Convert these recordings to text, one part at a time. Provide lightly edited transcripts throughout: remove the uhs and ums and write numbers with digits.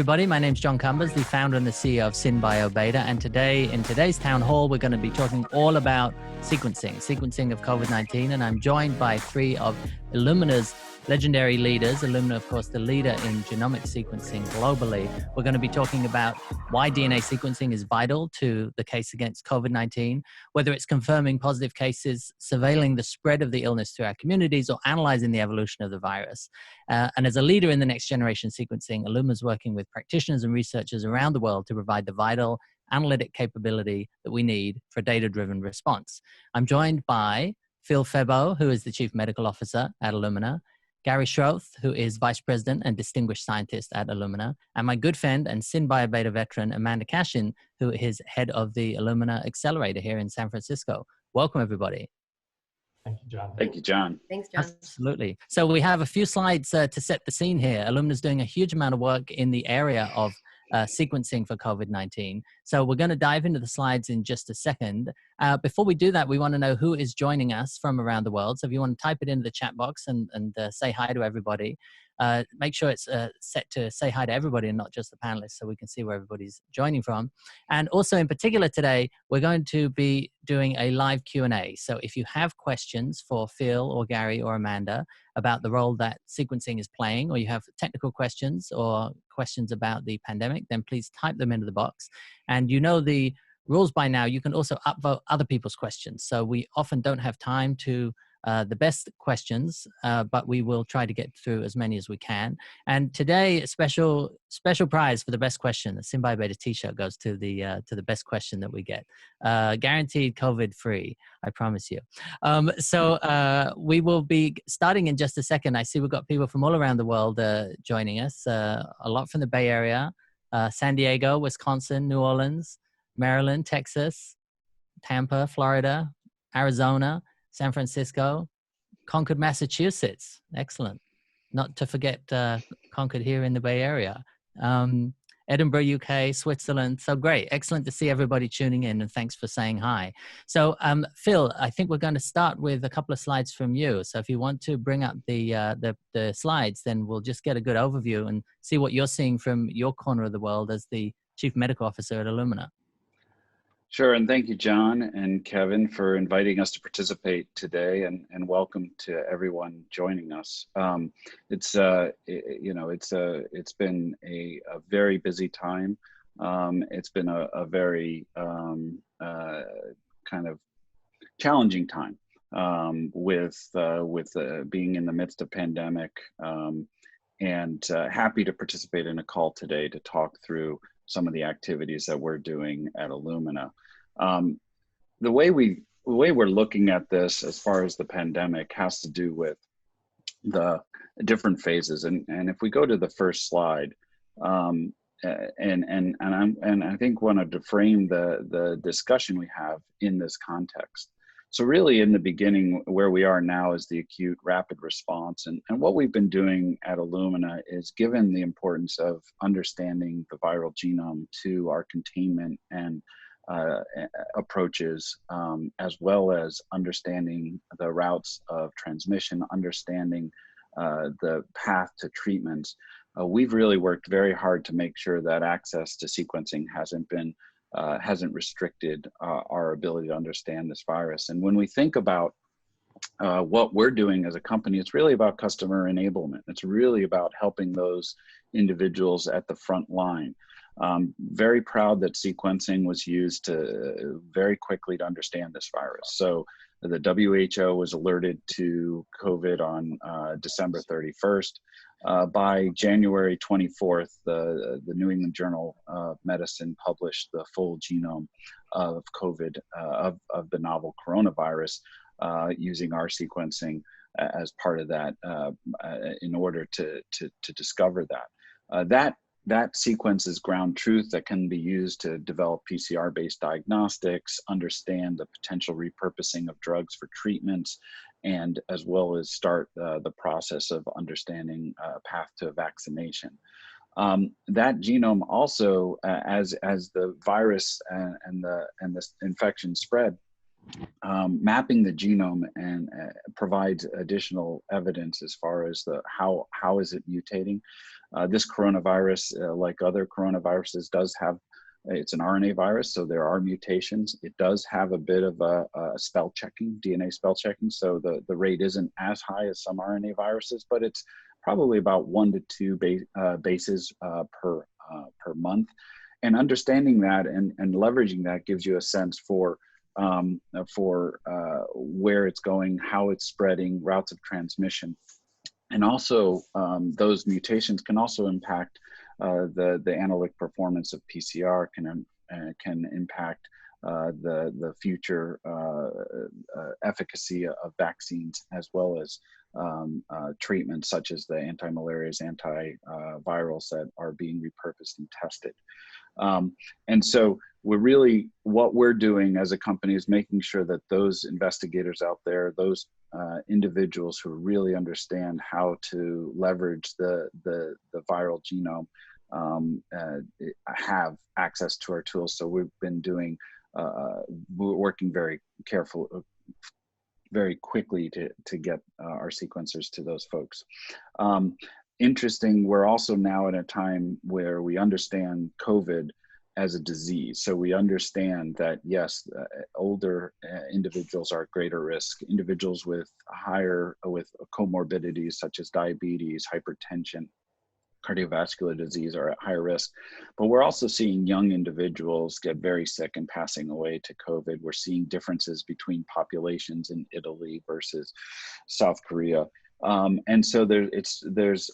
everybody. My name's John Cumbers, the founder and the CEO of SynBioBeta. And today, in today's town hall, we're going to be talking all about sequencing of COVID-19. And I'm joined by three of Illumina's legendary leaders. Illumina, of course, the leader in genomic sequencing globally. We're going to be talking about why DNA sequencing is vital to the case against COVID-19, whether it's confirming positive cases, surveilling the spread of the illness through our communities, or analyzing the evolution of the virus. And as a leader in the next generation sequencing, Illumina is working with practitioners and researchers around the world to provide the vital analytic capability that we need for a data-driven response. I'm joined by Phil Febo, who is the Chief Medical Officer at Illumina, Gary Schroth, who is Vice President and Distinguished Scientist at Illumina, and my good friend and SynBioBeta veteran, Amanda Cashin, who is head of the Illumina Accelerator here in San Francisco. Welcome, everybody. Thank you, John. Thank you, John. Thanks, John. Absolutely. So we have a few slides to set the scene here. Illumina's doing a huge amount of work in the area of sequencing for COVID-19. So we're going to dive into the slides in just a second. Before we do that, we want to know who is joining us from around the world. So if you want to type it into the chat box and say hi to everybody, make sure it's set to say hi to everybody and not just the panelists so we can see where everybody's joining from. And also in particular today, we're going to be doing a live Q&A. So if you have questions for Phil or Gary or Amanda about the role that sequencing is playing, or you have technical questions or questions about the pandemic, then please type them into the box. And you know the rules by now. You can also upvote other people's questions. So we often don't have time to the best questions, but we will try to get through as many as we can. And today, a special prize for the best question. The SynBioBeta t-shirt goes to the best question that we get. Guaranteed COVID-free, I promise you. So we will be starting in just a second. I see we've got people from all around the world joining us. A lot from the Bay Area, San Diego, Wisconsin, New Orleans, Maryland, Texas, Tampa, Florida, Arizona, San Francisco, Concord, Massachusetts. Excellent. Not to forget Concord here in the Bay Area. Edinburgh, UK, Switzerland. So great. Excellent to see everybody tuning in, and thanks for saying hi. So Phil, I think we're going to start with a couple of slides from you. So if you want to bring up the slides, then we'll just get a good overview and see what you're seeing from your corner of the world as the Chief Medical Officer at Illumina. Sure, and thank you, John and Kevin, for inviting us to participate today, and welcome to everyone joining us. It's been a very busy time. It's been a very kind of challenging time with being in the midst of pandemic, and happy to participate in a call today to talk through some of the activities that we're doing at Illumina. The way we're looking at this as far as the pandemic has to do with the different phases. And if we go to the first slide, and I think wanted to frame the discussion we have in this context. So really in the beginning, where we are now is the acute rapid response. And what we've been doing at Illumina is, given the importance of understanding the viral genome to our containment and approaches, as well as understanding the routes of transmission, understanding the path to treatments, we've really worked very hard to make sure that access to sequencing hasn't restricted our ability to understand this virus. And when we think about what we're doing as a company, it's really about customer enablement. It's really about helping those individuals at the front line. Very proud that sequencing was used very quickly to understand this virus. So the WHO was alerted to COVID on December 31st. By January 24th, the New England Journal of Medicine published the full genome of COVID, of the novel coronavirus, using our sequencing as part of that, in order to discover that. That sequence is ground truth that can be used to develop PCR-based diagnostics, understand the potential repurposing of drugs for treatments, and as well as start the process of understanding path to vaccination. That genome also, as the virus and this infection spread, mapping the genome and provides additional evidence as far as how is it mutating. This coronavirus, like other coronaviruses, it's an RNA virus, so there are mutations. It does have a bit of a spell checking, DNA spell checking, so the rate isn't as high as some RNA viruses, but it's probably about 1 to 2 bases per month. And understanding that and leveraging that gives you a sense for where it's going, how it's spreading, routes of transmission. And also, those mutations can also impact the analytic performance of PCR, can impact the future efficacy of vaccines, as well as treatments such as the anti-malarials, antivirals that are being repurposed and tested. And so what we're doing as a company is making sure that those investigators out there, those individuals who really understand how to leverage the viral genome, have access to our tools. So we've been we're working very quickly to get our sequencers to those folks. Interesting, we're also now at a time where we understand COVID as a disease. So we understand that, yes, older individuals are at greater risk. Individuals with comorbidities such as diabetes, hypertension, cardiovascular disease are at higher risk. But we're also seeing young individuals get very sick and passing away to COVID. We're seeing differences between populations in Italy versus South Korea. And so there's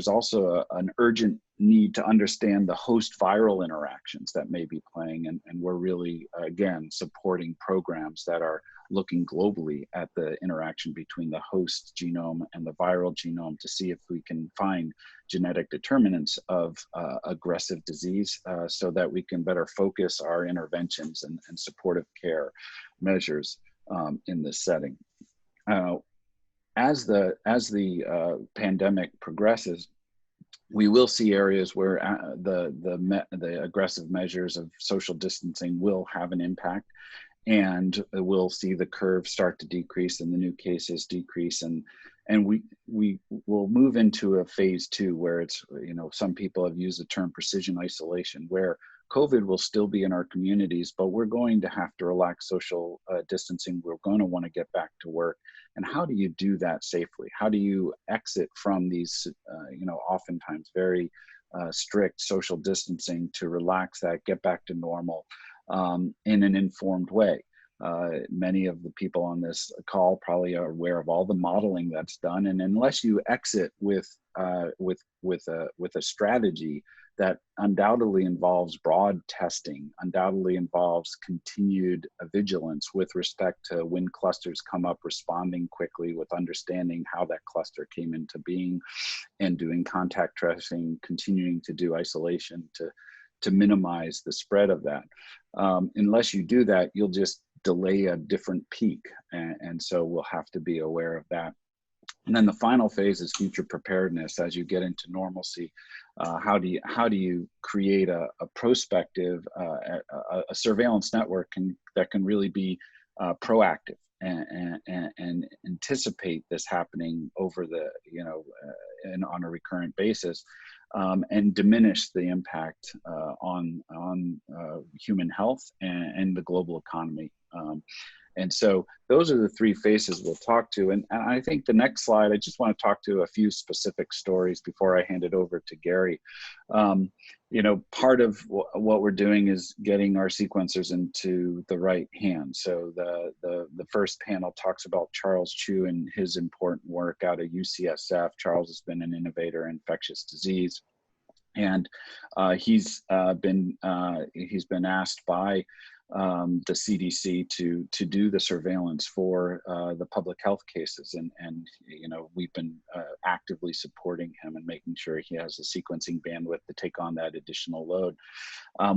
also an urgent need to understand the host viral interactions that may be playing, and we're really, again, supporting programs that are looking globally at the interaction between the host genome and the viral genome to see if we can find genetic determinants of aggressive disease, so that we can better focus our interventions and supportive care measures in this setting. As the pandemic progresses, we will see areas where the aggressive measures of social distancing will have an impact, and we'll see the curve start to decrease and the new cases decrease, and we will move into a phase 2 where it's, some people have used the term precision isolation, where COVID will still be in our communities, but we're going to have to relax social distancing. We're going to want to get back to work. And how do you do that safely? How do you exit from these, oftentimes very strict social distancing to relax that, get back to normal in an informed way? Many of the people on this call probably are aware of all the modeling that's done, and unless you exit with a strategy that undoubtedly involves broad testing, undoubtedly involves continued vigilance with respect to when clusters come up, responding quickly with understanding how that cluster came into being, and doing contact tracing, continuing to do isolation to minimize the spread of that. Unless you do that, you'll just delay a different peak. And so we'll have to be aware of that. And then the final phase is future preparedness. As you get into normalcy, how do you create a prospective, a surveillance network that can really be proactive and anticipate this happening over and on a recurrent basis, and diminish the impact on human health and the global economy. And so those are the 3 phases we'll talk to. And I think the next slide, I just want to talk to a few specific stories before I hand it over to Gary. Part of what we're doing is getting our sequencers into the right hands. So the first panel talks about Charles Chu and his important work out of UCSF. Charles has been an innovator in infectious disease. And he's been asked by the CDC to do the surveillance for the public health cases, and we've been actively supporting him and making sure he has the sequencing bandwidth to take on that additional load.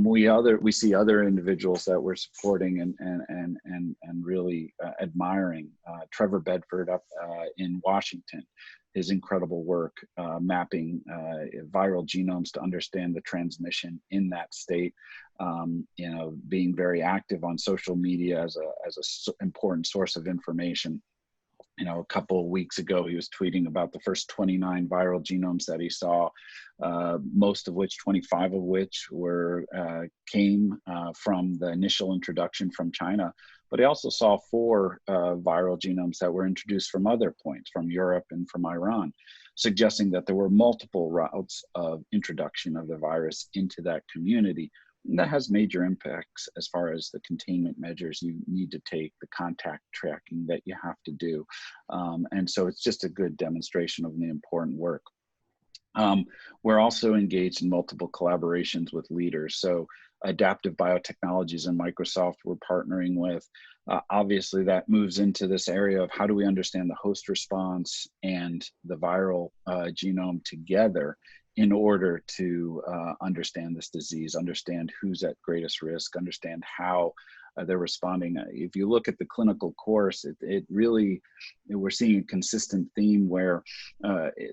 We see other individuals that we're supporting and really admiring. Trevor Bedford up in Washington. His incredible work mapping viral genomes to understand the transmission in that state, being very active on social media as an important source of information. a couple of weeks ago, he was tweeting about the first 29 viral genomes that he saw, most of which, 25 of which came from the initial introduction from China. But he also saw 4 viral genomes that were introduced from other points, from Europe and from Iran, suggesting that there were multiple routes of introduction of the virus into that community. And that has major impacts as far as the containment measures you need to take, the contact tracking that you have to do. And so it's just a good demonstration of the important work. We're also engaged in multiple collaborations with leaders. So Adaptive Biotechnologies and Microsoft we're partnering with. Obviously that moves into this area of how do we understand the host response and the viral genome together in order to understand this disease, understand who's at greatest risk, understand how they're responding. If you look at the clinical course, it really, we're seeing a consistent theme where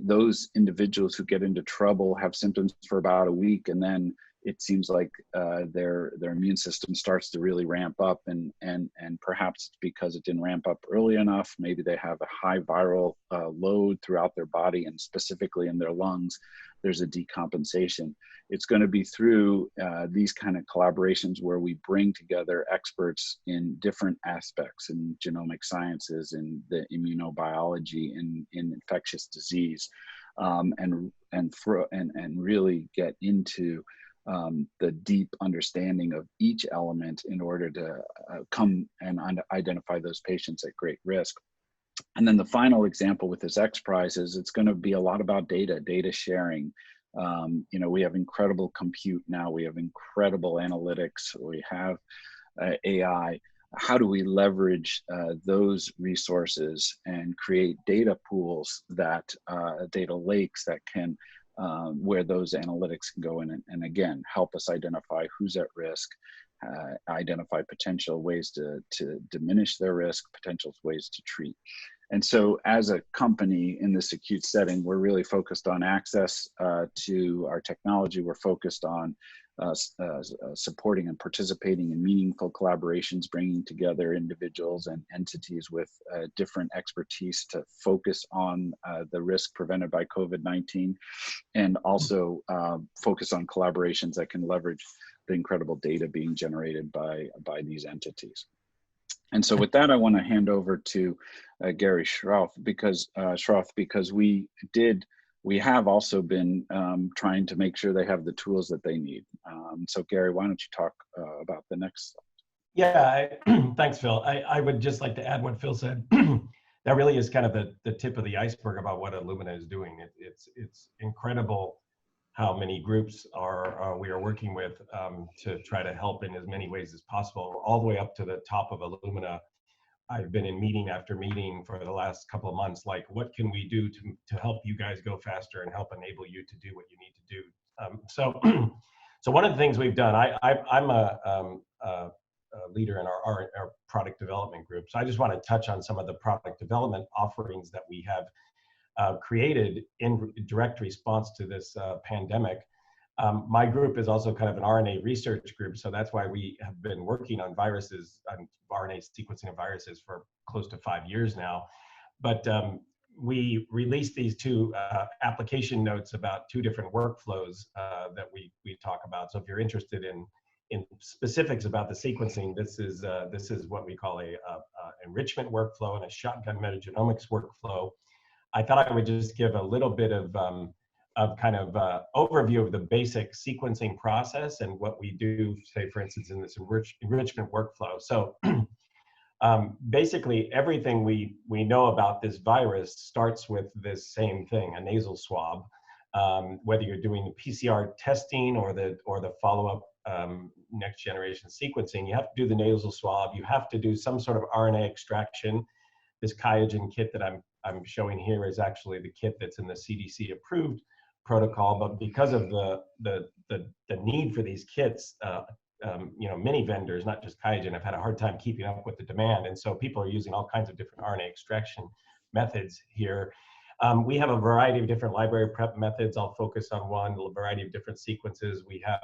those individuals who get into trouble have symptoms for about a week, and then it seems like their immune system starts to really ramp up, and perhaps it's because it didn't ramp up early enough. Maybe they have a high viral load throughout their body, and specifically in their lungs, there's a decompensation. It's going to be through these kind of collaborations where we bring together experts in different aspects in genomic sciences, in the immunobiology, in infectious disease, and really get into the deep understanding of each element in order to come and identify those patients at great risk. And then the final example with this X Prize is it's going to be a lot about data sharing. We have incredible compute now, we have incredible analytics, we have AI. How do we leverage those resources and create data pools that, data lakes that can, where those analytics can go in and again, help us identify who's at risk, identify potential ways to diminish their risk, potential ways to treat. And so as a company in this acute setting, we're really focused on access to our technology. We're focused on supporting and participating in meaningful collaborations, bringing together individuals and entities with different expertise to focus on the risk prevented by COVID-19, and also focus on collaborations that can leverage the incredible data being generated by these entities. And so with that, I want to hand over to Gary Schroth, because we have also been trying to make sure they have the tools that they need. So Gary, why don't you talk about the next slide? Yeah, thanks, Phil. I would just like to add what Phil said. That really is kind of the tip of the iceberg about what Illumina is doing. It's incredible how many groups we are working with to try to help in as many ways as possible, all the way up to the top of Illumina. I've been in meeting after meeting for the last couple of months, like, what can we do to help you guys go faster and help enable you to do what you need to do? So one of the things we've done, I'm a leader in our product development group. So I just want to touch on some of the product development offerings that we have created in direct response to this pandemic. My group is also kind of an RNA research group, so that's why we have been working on viruses, on RNA sequencing of viruses for close to 5 years now. But we released these 2 application notes about 2 different workflows that we talk about. So if you're interested in specifics about the sequencing, this is what we call a enrichment workflow and a shotgun metagenomics workflow. I thought I would just give a little bit of kind of overview of the basic sequencing process and what we do, say, for instance, in this enrichment workflow. So basically, everything we know about this virus starts with this same thing, a nasal swab. Whether you're doing the PCR testing or the follow-up next generation sequencing, you have to do the nasal swab. You have to do some sort of RNA extraction. This QIAGEN kit that I'm showing here is actually the kit that's in the CDC approved protocol, but because of the need for these kits, many vendors, not just QIAGEN, have had a hard time keeping up with the demand, and so people are using all kinds of different RNA extraction methods here. We have a variety of different library prep methods. I'll focus on one, a variety of different sequences. We have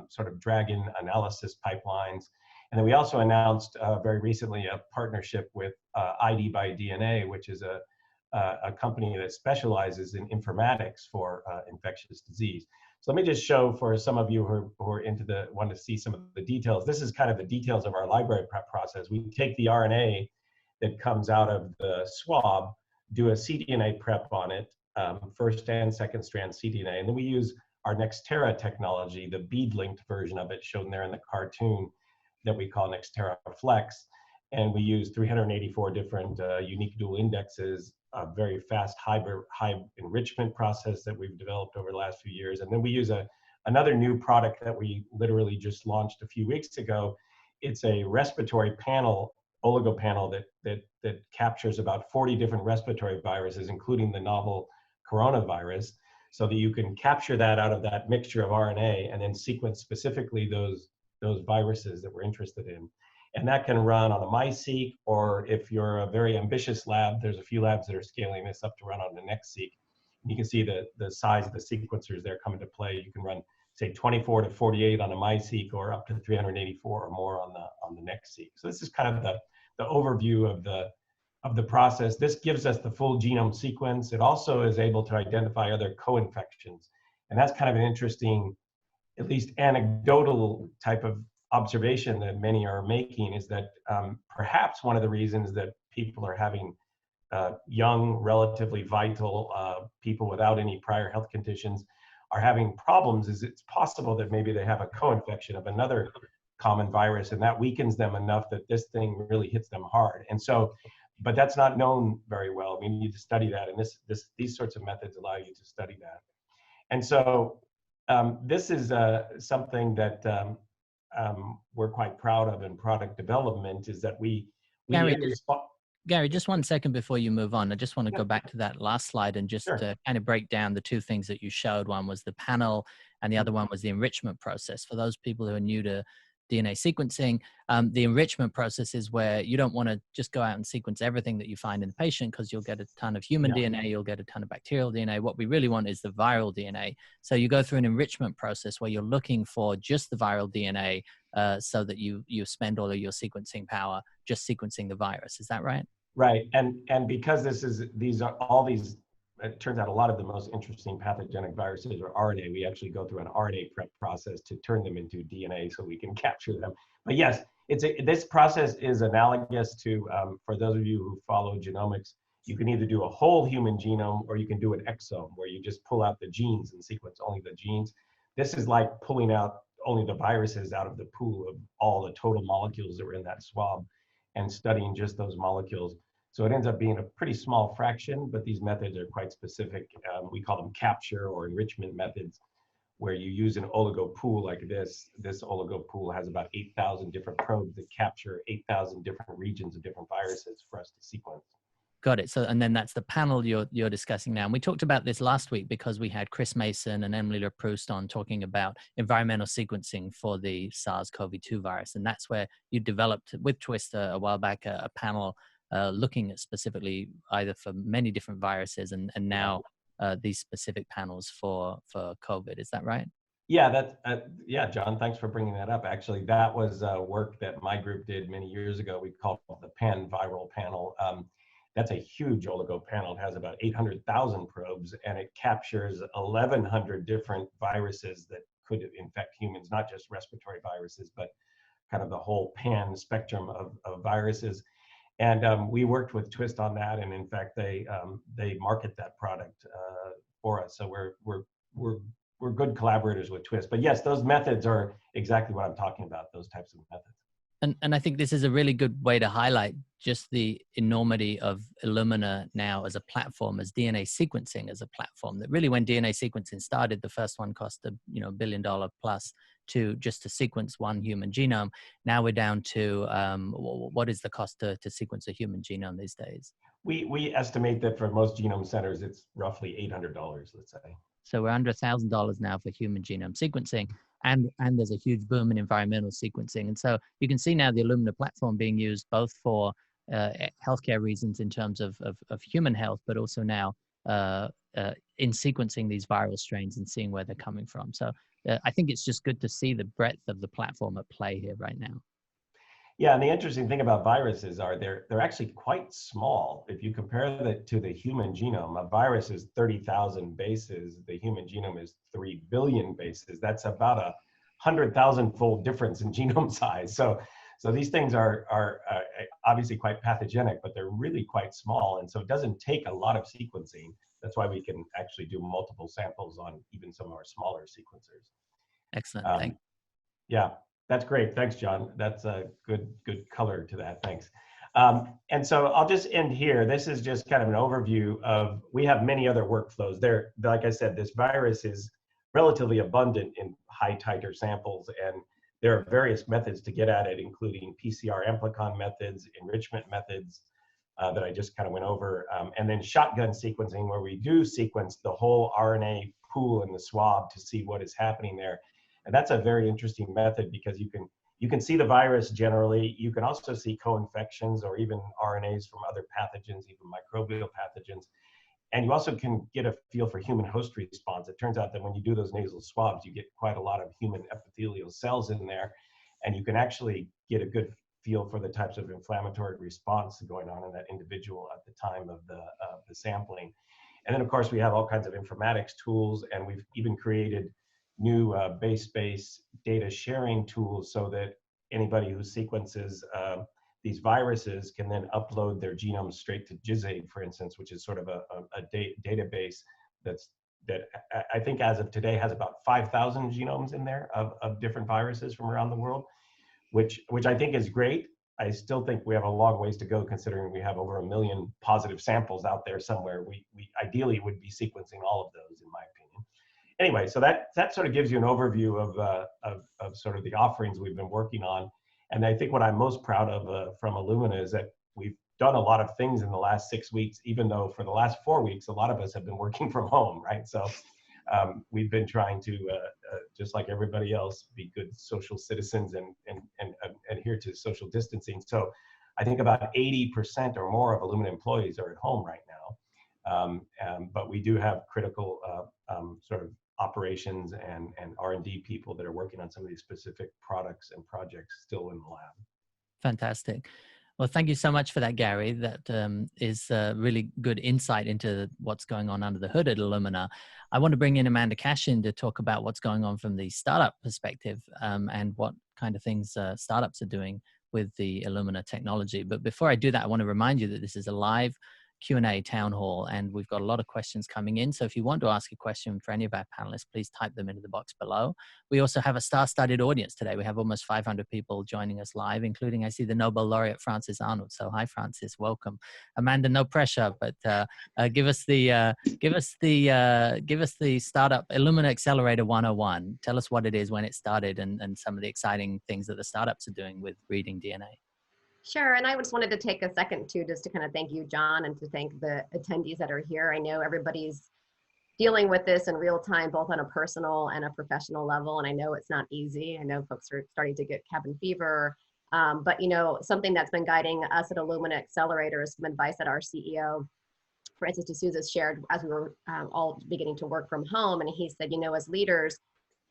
sort of drag-in analysis pipelines. And then we also announced very recently a partnership with ID by DNA, which is a company that specializes in informatics for infectious disease. So let me just show for some of you who are want to see some of the details. This is kind of the details of our library prep process. We take the RNA that comes out of the swab, do a cDNA prep on it, first and second strand cDNA, and then we use our Nextera technology, the bead-linked version of it shown there in the cartoon that we call Nextera Flex. And we use 384 different unique dual indexes, a very fast high enrichment process that we've developed over the last few years. And then we use another new product that we literally just launched a few weeks ago. It's a respiratory panel, oligo panel that captures about 40 different respiratory viruses, including the novel coronavirus, so that you can capture that out of that mixture of RNA and then sequence specifically those viruses that we're interested in. And that can run on a MiSeq, or if you're a very ambitious lab, there's a few labs that are scaling this up to run on the NextSeq. You can see the size of the sequencers there come into play. You can run, say, 24 to 48 on a MiSeq, or up to 384 or more on the NextSeq. So this is kind of the overview of the process. This gives us the full genome sequence. It also is able to identify other co-infections. And that's kind of an interesting, at least anecdotal type of observation that many are making, is that perhaps one of the reasons that people are having young, relatively vital people without any prior health conditions are having problems is it's possible that maybe they have a co-infection of another common virus, and that weakens them enough that this thing really hits them hard. And so, but that's not known very well. We need to study that, and these sorts of methods allow you to study that. And so this is something that we're quite proud of in product development, is that Gary, just 1 second before you move on. I just want to go back to that last slide and just Sure. kind of break down the two things that you showed. One was the panel, and the other one was the enrichment process. For those people who are new to DNA sequencing, the enrichment process is where you don't want to just go out and sequence everything that you find in the patient, because you'll get a ton of human DNA, you'll get a ton of bacterial DNA. What we really want is the viral DNA. So you go through an enrichment process where you're looking for just the viral DNA, so that you spend all of your sequencing power just sequencing the virus. Is that right? Right, and because it turns out a lot of the most interesting pathogenic viruses are RNA. We actually go through an RNA prep process to turn them into DNA so we can capture them. But yes, this process is analogous to, for those of you who follow genomics, you can either do a whole human genome, or you can do an exome, where you just pull out the genes and sequence only the genes. This is like pulling out only the viruses out of the pool of all the total molecules that were in that swab and studying just those molecules. So it ends up being a pretty small fraction, but these methods are quite specific. We call them capture or enrichment methods, where you use an oligo pool like this. This oligo pool has about 8,000 different probes that capture 8,000 different regions of different viruses for us to sequence. Got it. So, and then that's the panel you're discussing now. And we talked about this last week because we had Chris Mason and Emily LaProust on talking about environmental sequencing for the SARS-CoV-2 virus. And that's where you developed with Twist a while back a panel looking at specifically either for many different viruses and now these specific panels for COVID. Is that right? Yeah, yeah, John, thanks for bringing that up. Actually, that was work that my group did many years ago. We called it the pan-viral panel. That's a huge oligo panel. It has about 800,000 probes, and it captures 1,100 different viruses that could infect humans, not just respiratory viruses, but kind of the whole pan spectrum of viruses. And we worked with Twist on that, and in fact, they market that product for us. So we're good collaborators with Twist. But yes, those methods are exactly what I'm talking about. Those types of methods. And I think this is a really good way to highlight just the enormity of Illumina now as a platform, as DNA sequencing as a platform. That really, when DNA sequencing started, the first one cost $1 billion plus to sequence one human genome. Now we're down to what is the cost to sequence a human genome these days? We estimate that for most genome centers, it's roughly $800, let's say. So we're under $1,000 now for human genome sequencing. And there's a huge boom in environmental sequencing. And so you can see now the Illumina platform being used both for healthcare reasons in terms of human health, but also now in sequencing these viral strains and seeing where they're coming from. So I think it's just good to see the breadth of the platform at play here right now. Yeah, and the interesting thing about viruses are they're actually quite small. If you compare that to the human genome, a virus is 30,000 bases. The human genome is 3 billion bases. That's about 100,000-fold difference in genome size. So these things are obviously quite pathogenic, but they're really quite small, and so it doesn't take a lot of sequencing. That's why we can actually do multiple samples on even some of our smaller sequencers. Excellent. Thanks. Yeah, that's great. Thanks, John. That's a good color to that. Thanks. And so I'll just end here. This is just kind of an overview of, we have many other workflows. There, like I said, this virus is relatively abundant in high titer samples, and there are various methods to get at it, including PCR amplicon methods, enrichment methods that I just kind of went over, and then shotgun sequencing, where we do sequence the whole RNA pool in the swab to see what is happening there. And that's a very interesting method because you can see the virus generally. You can also see co-infections or even RNAs from other pathogens, even microbial pathogens. And you also can get a feel for human host response. It turns out that when you do those nasal swabs, you get quite a lot of human epithelial cells in there, and you can actually get a good feel for the types of inflammatory response going on in that individual at the time of the sampling. And then, of course, we have all kinds of informatics tools, and we've even created new base-based data sharing tools so that anybody who sequences these viruses can then upload their genomes straight to GISAID, for instance, which is sort of a database that I think as of today has about 5,000 genomes in there of different viruses from around the world, which I think is great. I still think we have a long ways to go, considering we have over 1 million positive samples out there somewhere. We ideally would be sequencing all of those, in my opinion. Anyway, so that sort of gives you an overview of sort of the offerings we've been working on. And I think what I'm most proud of from Illumina is that we've done a lot of things in the last 6 weeks, even though for the last 4 weeks, a lot of us have been working from home, right? So we've been trying to, just like everybody else, be good social citizens and adhere to social distancing. So I think about 80% or more of Illumina employees are at home right now. But we do have critical sort of operations and R&D people that are working on some of these specific products and projects still in the lab. Fantastic. Well, thank you so much for that, Gary. That is really good insight into what's going on under the hood at Illumina. I want to bring in Amanda Cashin to talk about what's going on from the startup perspective and what kind of things startups are doing with the Illumina technology. But before I do that, I want to remind you that this is a live Q&A town hall, and we've got a lot of questions coming in. So if you want to ask a question for any of our panelists, please type them into the box below. We also have a star-studded audience today. We have almost 500 people joining us live, including, I see, the Nobel laureate Francis Arnold. So hi, Francis, welcome. Amanda, no pressure, but give us the startup Illumina Accelerator 101. Tell us what it is, when it started, and some of the exciting things that the startups are doing with reading DNA. Sure, and I just wanted to take a second too, just to kind of thank you, John, and to thank the attendees that are here. I know everybody's dealing with this in real time, both on a personal and a professional level, and I know it's not easy. I know folks are starting to get cabin fever, but you know, something that's been guiding us at Illumina Accelerator is some advice that our CEO, Francis D'Souza, shared as we were all beginning to work from home, and he said, you know, as leaders,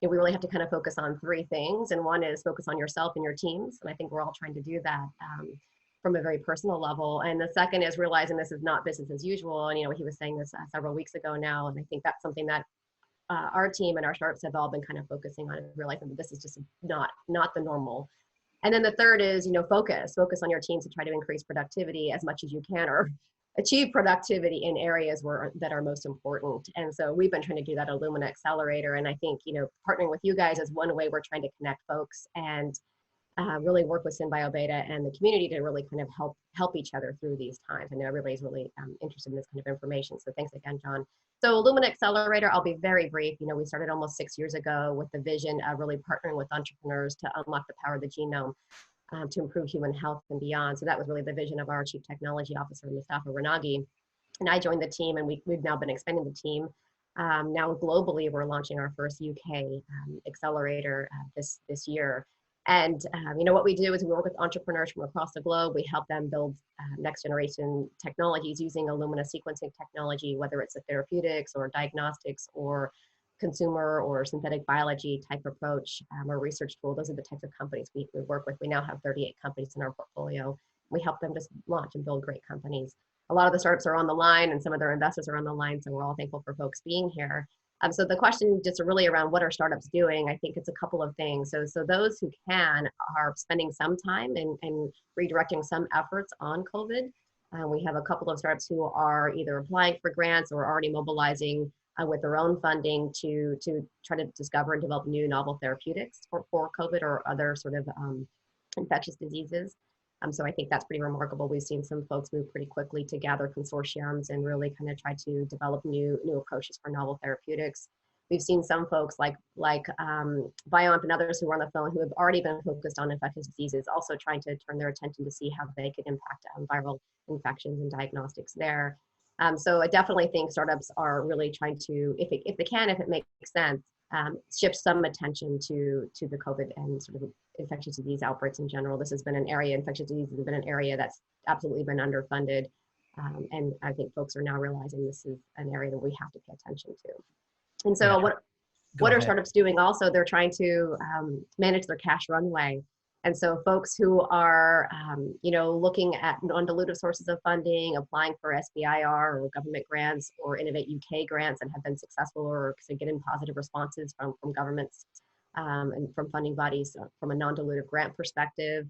we really have to kind of focus on 3 things. And one is focus on yourself and your teams. And I think we're all trying to do that from a very personal level. And the second is realizing this is not business as usual. And, you know, he was saying this several weeks ago now. And I think that's something that our team and our startups have all been kind of focusing on, realizing that this is just not the normal. And then the third is, you know, focus on your teams to try to increase productivity as much as you can, or achieve productivity in areas that are most important. And so we've been trying to do that at Illumina Accelerator. And I think, you know, partnering with you guys is one way we're trying to connect folks and really work with SynBioBeta and the community to really kind of help each other through these times. I know everybody's really interested in this kind of information. So thanks again, John. So Illumina Accelerator, I'll be very brief. You know, we started almost 6 years ago with the vision of really partnering with entrepreneurs to unlock the power of the genome. To improve human health and beyond. So that was really the vision of our Chief Technology Officer, Mustafa Ranagi. And I joined the team, and we've now been expanding the team. Now globally, we're launching our first UK accelerator this year. And you know, what we do is we work with entrepreneurs from across the globe. We help them build next generation technologies using Illumina sequencing technology, whether it's a therapeutics or diagnostics or consumer or synthetic biology type approach or research tool. Those are the types of companies we work with. We now have 38 companies in our portfolio. We help them just launch and build great companies. A lot of the startups are on the line and some of their investors are on the line. So we're all thankful for folks being here. So the question just really around what are startups doing, I think it's a couple of things. So those who can are spending some time and redirecting some efforts on COVID. We have a couple of startups who are either applying for grants or already mobilizing with their own funding to try to discover and develop new novel therapeutics for COVID or other sort of infectious diseases. So I think that's pretty remarkable. We've seen some folks move pretty quickly to gather consortiums and really kind of try to develop new approaches for novel therapeutics. We've seen some folks like Bionramp and others who are on the phone who have already been focused on infectious diseases, also trying to turn their attention to see how they could impact viral infections and diagnostics there. So I definitely think startups are really trying to, if they can, if it makes sense, shift some attention to the COVID and sort of infectious disease outbreaks in general. This has been an area, infectious disease has been an area that's absolutely been underfunded. And I think folks are now realizing this is an area that we have to pay attention to. And so what are startups doing also? They're trying to manage their cash runway. And so folks who are, looking at non-dilutive sources of funding, applying for SBIR or government grants or Innovate UK grants and have been successful or getting positive responses from governments and from funding bodies from a non-dilutive grant perspective.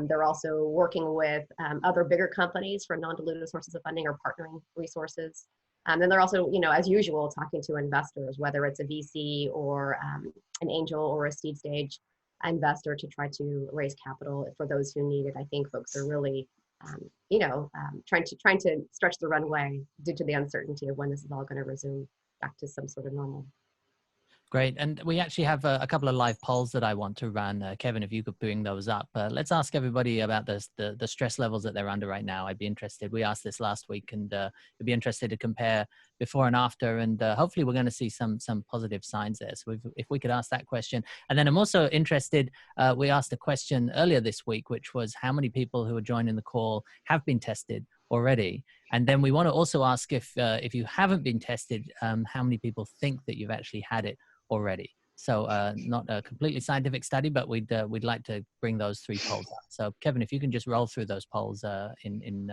They're also working with other bigger companies for non-dilutive sources of funding or partnering resources. Then they're also, as usual, talking to investors, whether it's a VC or an angel or a seed stage investor to try to raise capital for those who need it. I think folks are really, trying to stretch the runway due to the uncertainty of when this is all going to resume back to some sort of normal. Great. And we actually have a couple of live polls that I want to run. Kevin, if you could bring those up. Let's ask everybody about the stress levels that they're under right now. I'd be interested. We asked this last week, and I'd be interested to compare before and after. And hopefully we're going to see some positive signs there. So if we could ask that question. And then I'm also interested, we asked a question earlier this week, which was how many people who are joining the call have been tested already. And then we want to also ask if you haven't been tested, how many people think that you've actually had it already. So not a completely scientific study, but we'd like to bring those three polls up. So Kevin, if you can just roll through those polls in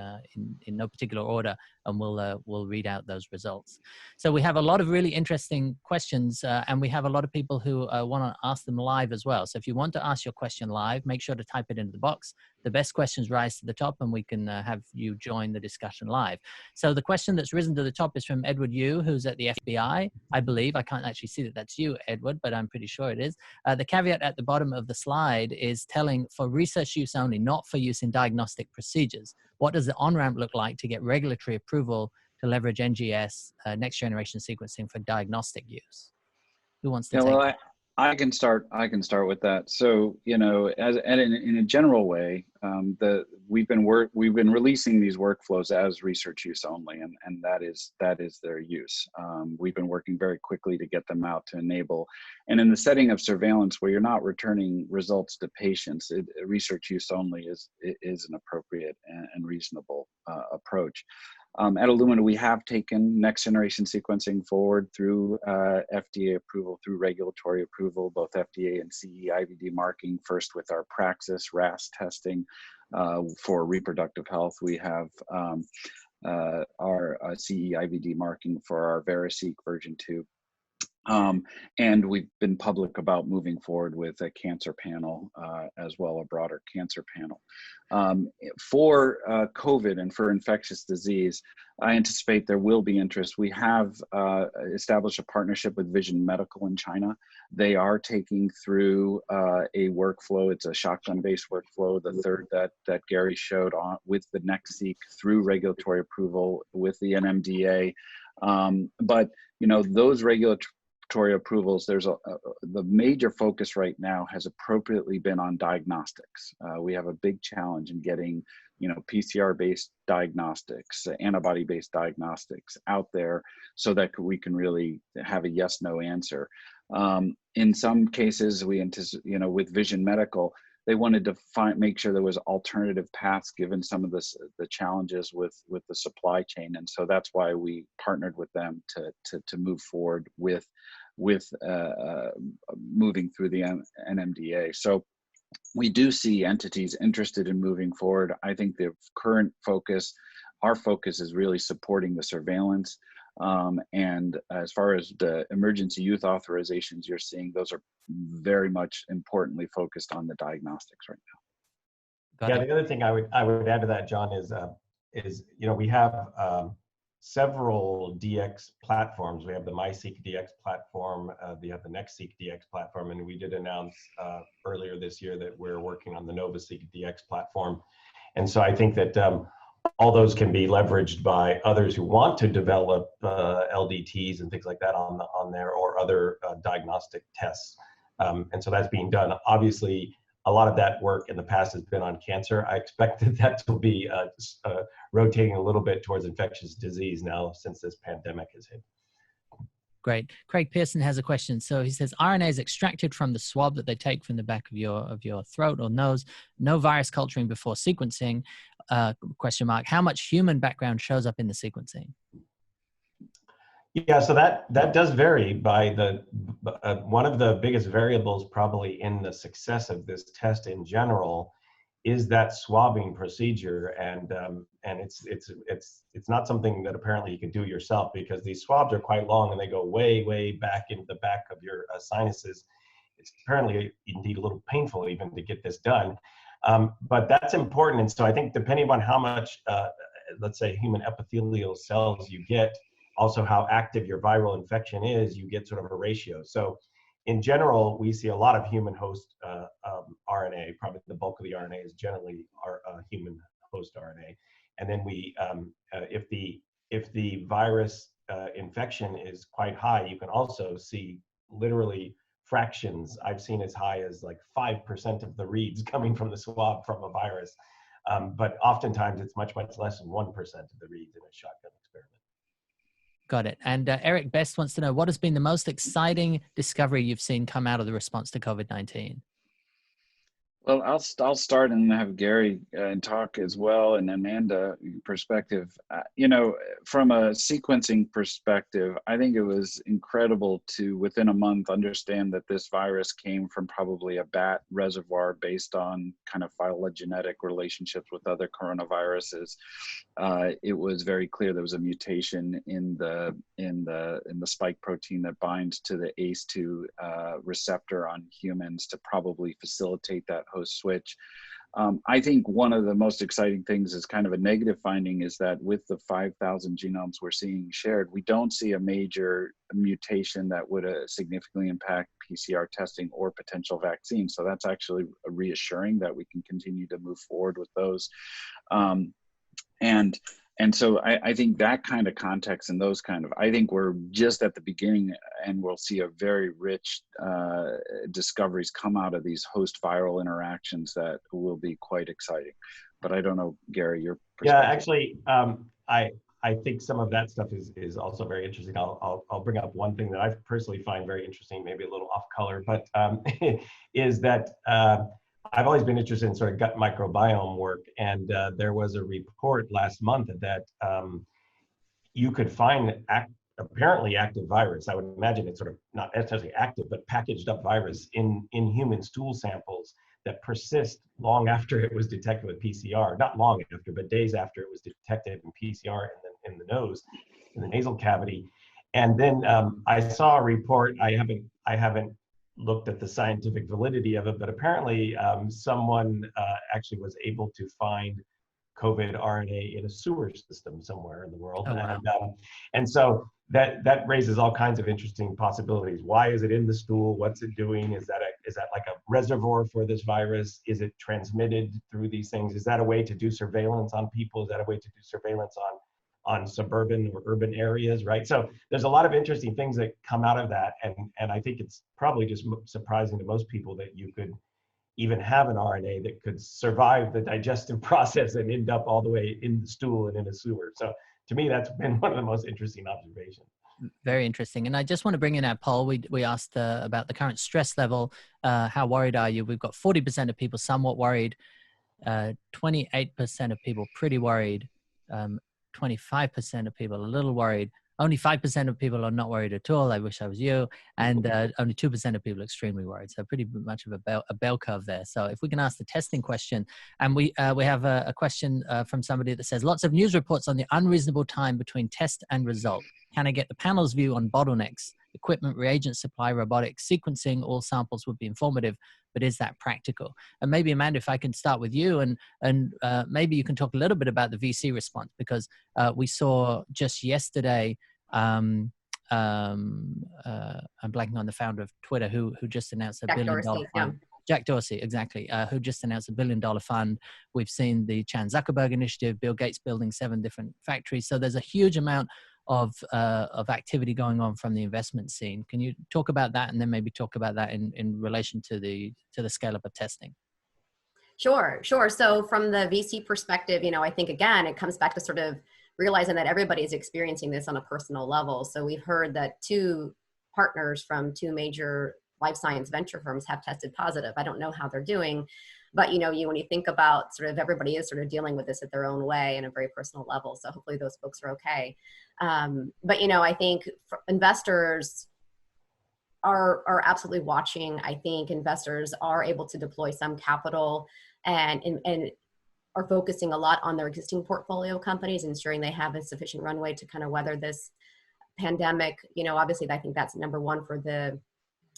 no particular order, and we'll read out those results. So we have a lot of really interesting questions, and we have a lot of people who want to ask them live as well. So if you want to ask your question live, make sure to type it into the box. The best questions rise to the top, and we can have you join the discussion live. So the question that's risen to the top is from Edward Yu, who's at the FBI, I believe. I can't actually see that that's you, Edward, but I'm pretty sure it is. The caveat at the bottom of the slide is telling for research use only, not for use in diagnostic procedures. What does the Onramp look like to get regulatory approval to leverage NGS, next generation sequencing for diagnostic use? Who wants to take that? I can start with that. So, in a general way, we've been releasing these workflows as research use only, and that is their use. We've been working very quickly to get them out to enable, and in the setting of surveillance where you're not returning results to patients, research use only is an appropriate and reasonable approach. At Illumina, we have taken next generation sequencing forward through FDA approval, through regulatory approval, both FDA and CE-IVD marking, first with our Praxis RAS testing for reproductive health. We have our CE-IVD marking for our VeriSeq version 2. And we've been public about moving forward with a cancer panel as well, a broader cancer panel. For COVID and for infectious disease, I anticipate there will be interest. We have established a partnership with Vision Medical in China. They are taking through a workflow. It's a shotgun-based workflow, the third that Gary showed on with the NextSeq through regulatory approval with the NMDA. But those regulatory approvals, there's the major focus right now has appropriately been on diagnostics. We have a big challenge in getting PCR-based diagnostics, antibody-based diagnostics out there so that we can really have a yes/no answer. In some cases, we anticipate, with Vision Medical, they wanted to make sure there was alternative paths given some of the challenges with the supply chain, and so that's why we partnered with them to move forward with with moving through the NMDA. So we do see entities interested in moving forward. I think the current focus, our focus is really supporting the surveillance. And as far as the emergency use authorizations you're seeing, those are very much importantly focused on the diagnostics right now. Yeah, the other thing I would add to that, John, is we have several DX platforms. We have the MySeq DX platform, we have the NextSeq DX platform, and we did announce earlier this year that we're working on the NovaSeq DX platform. And so I think that all those can be leveraged by others who want to develop LDTs and things like that on there, or other diagnostic tests. And so that's being done. Obviously, a lot of that work in the past has been on cancer. I expect that will be rotating a little bit towards infectious disease now, since this pandemic has hit. Great. Craig Pearson has a question. So he says, RNA is extracted from the swab that they take from the back of your throat or nose. No virus culturing before sequencing. Question mark. How much human background shows up in the sequencing? Yeah, so that does vary by one of the biggest variables probably in the success of this test in general is that swabbing procedure, and it's not something that apparently you can do yourself, because these swabs are quite long and they go way back into the back of your sinuses. It's apparently indeed a little painful even to get this done, but that's important. And so I think depending on how much let's say human epithelial cells you get, also how active your viral infection is, you get sort of a ratio. So in general, we see a lot of human host RNA. Probably the bulk of the RNA is generally human host RNA. And then if the virus infection is quite high, you can also see literally fractions. I've seen as high as like 5% of the reads coming from the swab from a virus. But oftentimes it's much less than 1% of the reads in a shotgun experiment. Got it. And Eric Best wants to know, what has been the most exciting discovery you've seen come out of the response to COVID-19? Well, I'll start and have Gary talk as well, and Amanda perspective. From a sequencing perspective, I think it was incredible to, within a month, understand that this virus came from probably a bat reservoir based on kind of phylogenetic relationships with other coronaviruses. It was very clear there was a mutation in the spike protein that binds to the ACE2 receptor on humans to probably facilitate that host switch. I think one of the most exciting things is kind of a negative finding is that with the 5,000 genomes we're seeing shared, we don't see a major mutation that would significantly impact PCR testing or potential vaccines. So that's actually reassuring that we can continue to move forward with those. And so I think that kind of context and those kind of, I think we're just at the beginning, and we'll see a very rich discoveries come out of these host viral interactions that will be quite exciting. But I don't know, Gary, your perspective. Yeah, actually, I think some of that stuff is also very interesting. I'll bring up one thing that I personally find very interesting, maybe a little off color, but is that I've always been interested in sort of gut microbiome work, and there was a report last month that you could find apparently active virus. I would imagine it's sort of not necessarily active, but packaged up virus in human stool samples that persist long after it was detected with PCR. Not long after, but days after it was detected in PCR in the nose, in the nasal cavity. And then I saw a report. I haven't looked at the scientific validity of it, but apparently someone actually was able to find COVID RNA in a sewer system somewhere in the world. Oh, wow. And so that raises all kinds of interesting possibilities. Why is it in the stool? What's it doing? Is that like a reservoir for this virus? Is it transmitted through these things? Is that a way to do surveillance on people? Is that a way to do surveillance on suburban or urban areas, right? So there's a lot of interesting things that come out of that. And I think it's probably just surprising to most people that you could even have an RNA that could survive the digestive process and end up all the way in the stool and in a sewer. So to me, that's been one of the most interesting observations. Very interesting. And I just want to bring in our poll. We asked about the current stress level. How worried are you? We've got 40% of people somewhat worried, 28% of people pretty worried, 25% of people a little worried. only 5% of people are not worried at all. I wish I was you. And only 2% of people are extremely worried. So pretty much of a bell curve there. So if we can ask the testing question, and we have a question from somebody that says, lots of news reports on the unreasonable time between test and result. Can I get the panel's view on bottlenecks, equipment, reagent supply, robotics, sequencing? All samples would be informative, but is that practical? And maybe, Amanda, if I can start with you, and maybe you can talk a little bit about the VC response, because we saw just yesterday, I'm blanking on the founder of Twitter who just announced a $1 billion fund. Yeah. Jack Dorsey, exactly, who just announced a $1 billion fund. We've seen the Chan Zuckerberg initiative, Bill Gates building 7 different factories. So there's a huge amount of activity going on from the investment scene. Can you talk about that, and then maybe talk about that in relation to the scale up of testing? Sure. So from the VC perspective, I think, again, it comes back to sort of realizing that everybody is experiencing this on a personal level. So we've heard that 2 partners from 2 major life science venture firms have tested positive. I don't know how they're doing, but when you think about sort of everybody is sort of dealing with this at their own way in a very personal level. So hopefully those folks are okay. But I think investors are absolutely watching. I think investors are able to deploy some capital and are focusing a lot on their existing portfolio companies, ensuring they have a sufficient runway to kind of weather this pandemic. Obviously I think that's number one for the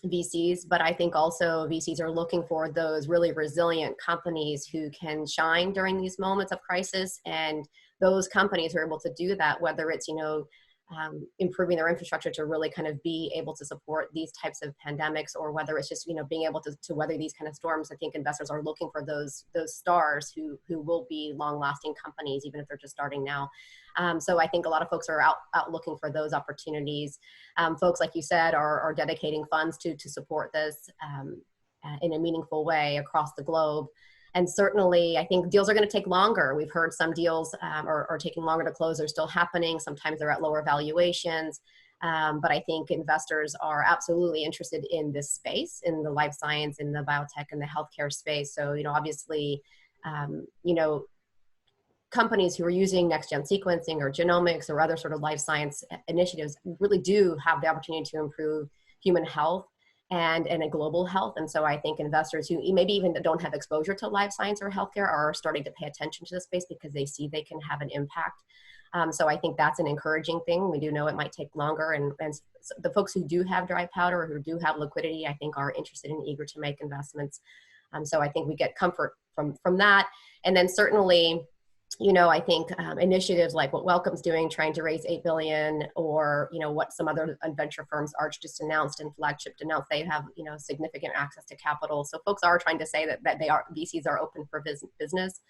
VCs, but I think also VCs are looking for those really resilient companies who can shine during these moments of crisis. And those companies who are able to do that, whether it's, improving their infrastructure to really kind of be able to support these types of pandemics, or whether it's just, being able to weather these kind of storms. I think investors are looking for those stars who will be long-lasting companies, even if they're just starting now. So I think a lot of folks are out looking for those opportunities. Folks, like you said, are dedicating funds to support this in a meaningful way across the globe. And certainly, I think deals are going to take longer. We've heard some deals are taking longer to close. They're still happening. Sometimes they're at lower valuations. But I think investors are absolutely interested in this space, in the life science, in the biotech, and the healthcare space. So, obviously, companies who are using next-gen sequencing or genomics or other sort of life science initiatives really do have the opportunity to improve human health and a global health. And so I think investors who maybe even don't have exposure to life science or healthcare are starting to pay attention to the space because they see they can have an impact. So I think that's an encouraging thing. We do know it might take longer, and the folks who do have dry powder or who do have liquidity, I think, are interested and eager to make investments. So I think we get comfort from that. And then certainly, I think initiatives like what Wellcome's doing, trying to raise $8 billion, or, what some other venture firms, Arch just announced and Flagship announced, they have, significant access to capital. So folks are trying to say that VCs are open for business,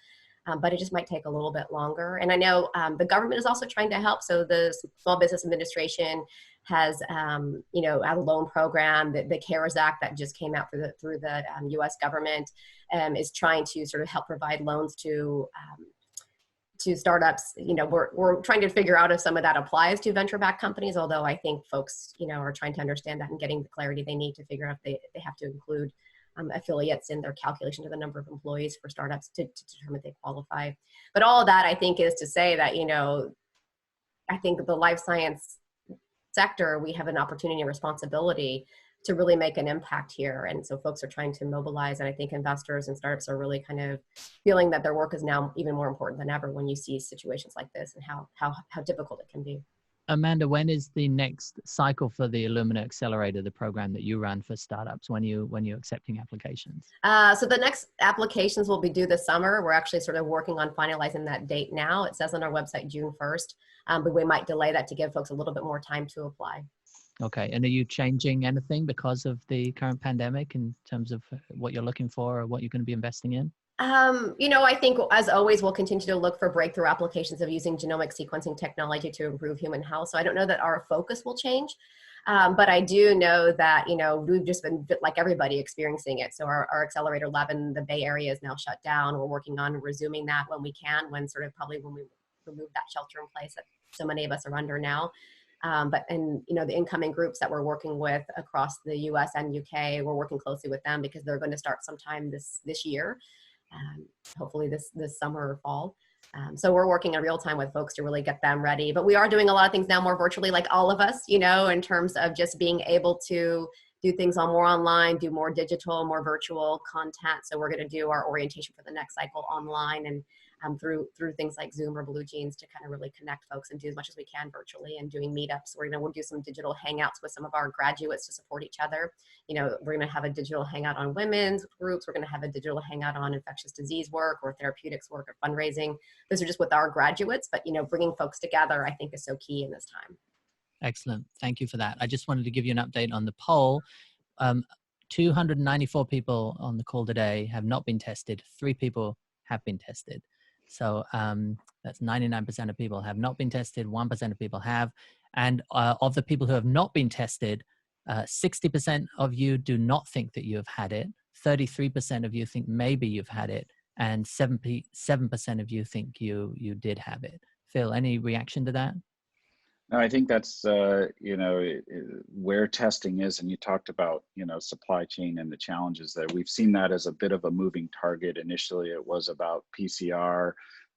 but it just might take a little bit longer. And I know the government is also trying to help. So the Small Business Administration has, had a loan program. The CARES Act that just came out through the U.S. government is trying to sort of help provide loans to startups. We're trying to figure out if some of that applies to venture-backed companies, although I think folks, are trying to understand that and getting the clarity they need to figure out if they have to include affiliates in their calculation of the number of employees for startups to determine if they qualify. But all of that, I think, is to say that, I think the life science sector, we have an opportunity and responsibility to really make an impact here. And so folks are trying to mobilize, and I think investors and startups are really kind of feeling that their work is now even more important than ever when you see situations like this and how difficult it can be. Amanda, when is the next cycle for the Illumina Accelerator, the program that you run for startups, when you're accepting applications? So the next applications will be due this summer. We're actually sort of working on finalizing that date now. It says on our website June 1st, but we might delay that to give folks a little bit more time to apply. Okay. And are you changing anything because of the current pandemic in terms of what you're looking for or what you're going to be investing in? I think, as always, we'll continue to look for breakthrough applications of using genomic sequencing technology to improve human health. So I don't know that our focus will change, but I do know that, we've just been, like everybody, experiencing it. So our accelerator lab in the Bay Area is now shut down. We're working on resuming that when we can, when we remove that shelter in place that so many of us are under now. But the incoming groups that we're working with across the US and UK, we're working closely with them because they're going to start sometime this year, hopefully this summer or fall. So we're working in real time with folks to really get them ready. But we are doing a lot of things now more virtually, like all of us, you know, in terms of just being able to do things more online, do more digital, more virtual content. So we're going to do our orientation for the next cycle online and through things like Zoom or Blue Jeans to kind of really connect folks and do as much as we can virtually, and doing meetups. We'll do some digital hangouts with some of our graduates to support each other. You know, we're going to have a digital hangout on women's groups. We're going to have a digital hangout on infectious disease work or therapeutics work or fundraising. Those are just with our graduates, but, you know, bringing folks together, I think, is so key in this time. Excellent. Thank you for that. I just wanted to give you an update on the poll. 294 people on the call today have not been tested. 3 people have been tested. So that's 99% of people have not been tested. 1% of people have. And of the people who have not been tested, 60% of you do not think that you have had it. 33% of you think maybe you've had it. And 77% of you think you did have it. Phil, any reaction to that? No, I think that's, you know, where testing is, and you talked about, you know, supply chain and the challenges there. We've seen that as a bit of a moving target. Initially, it was about PCR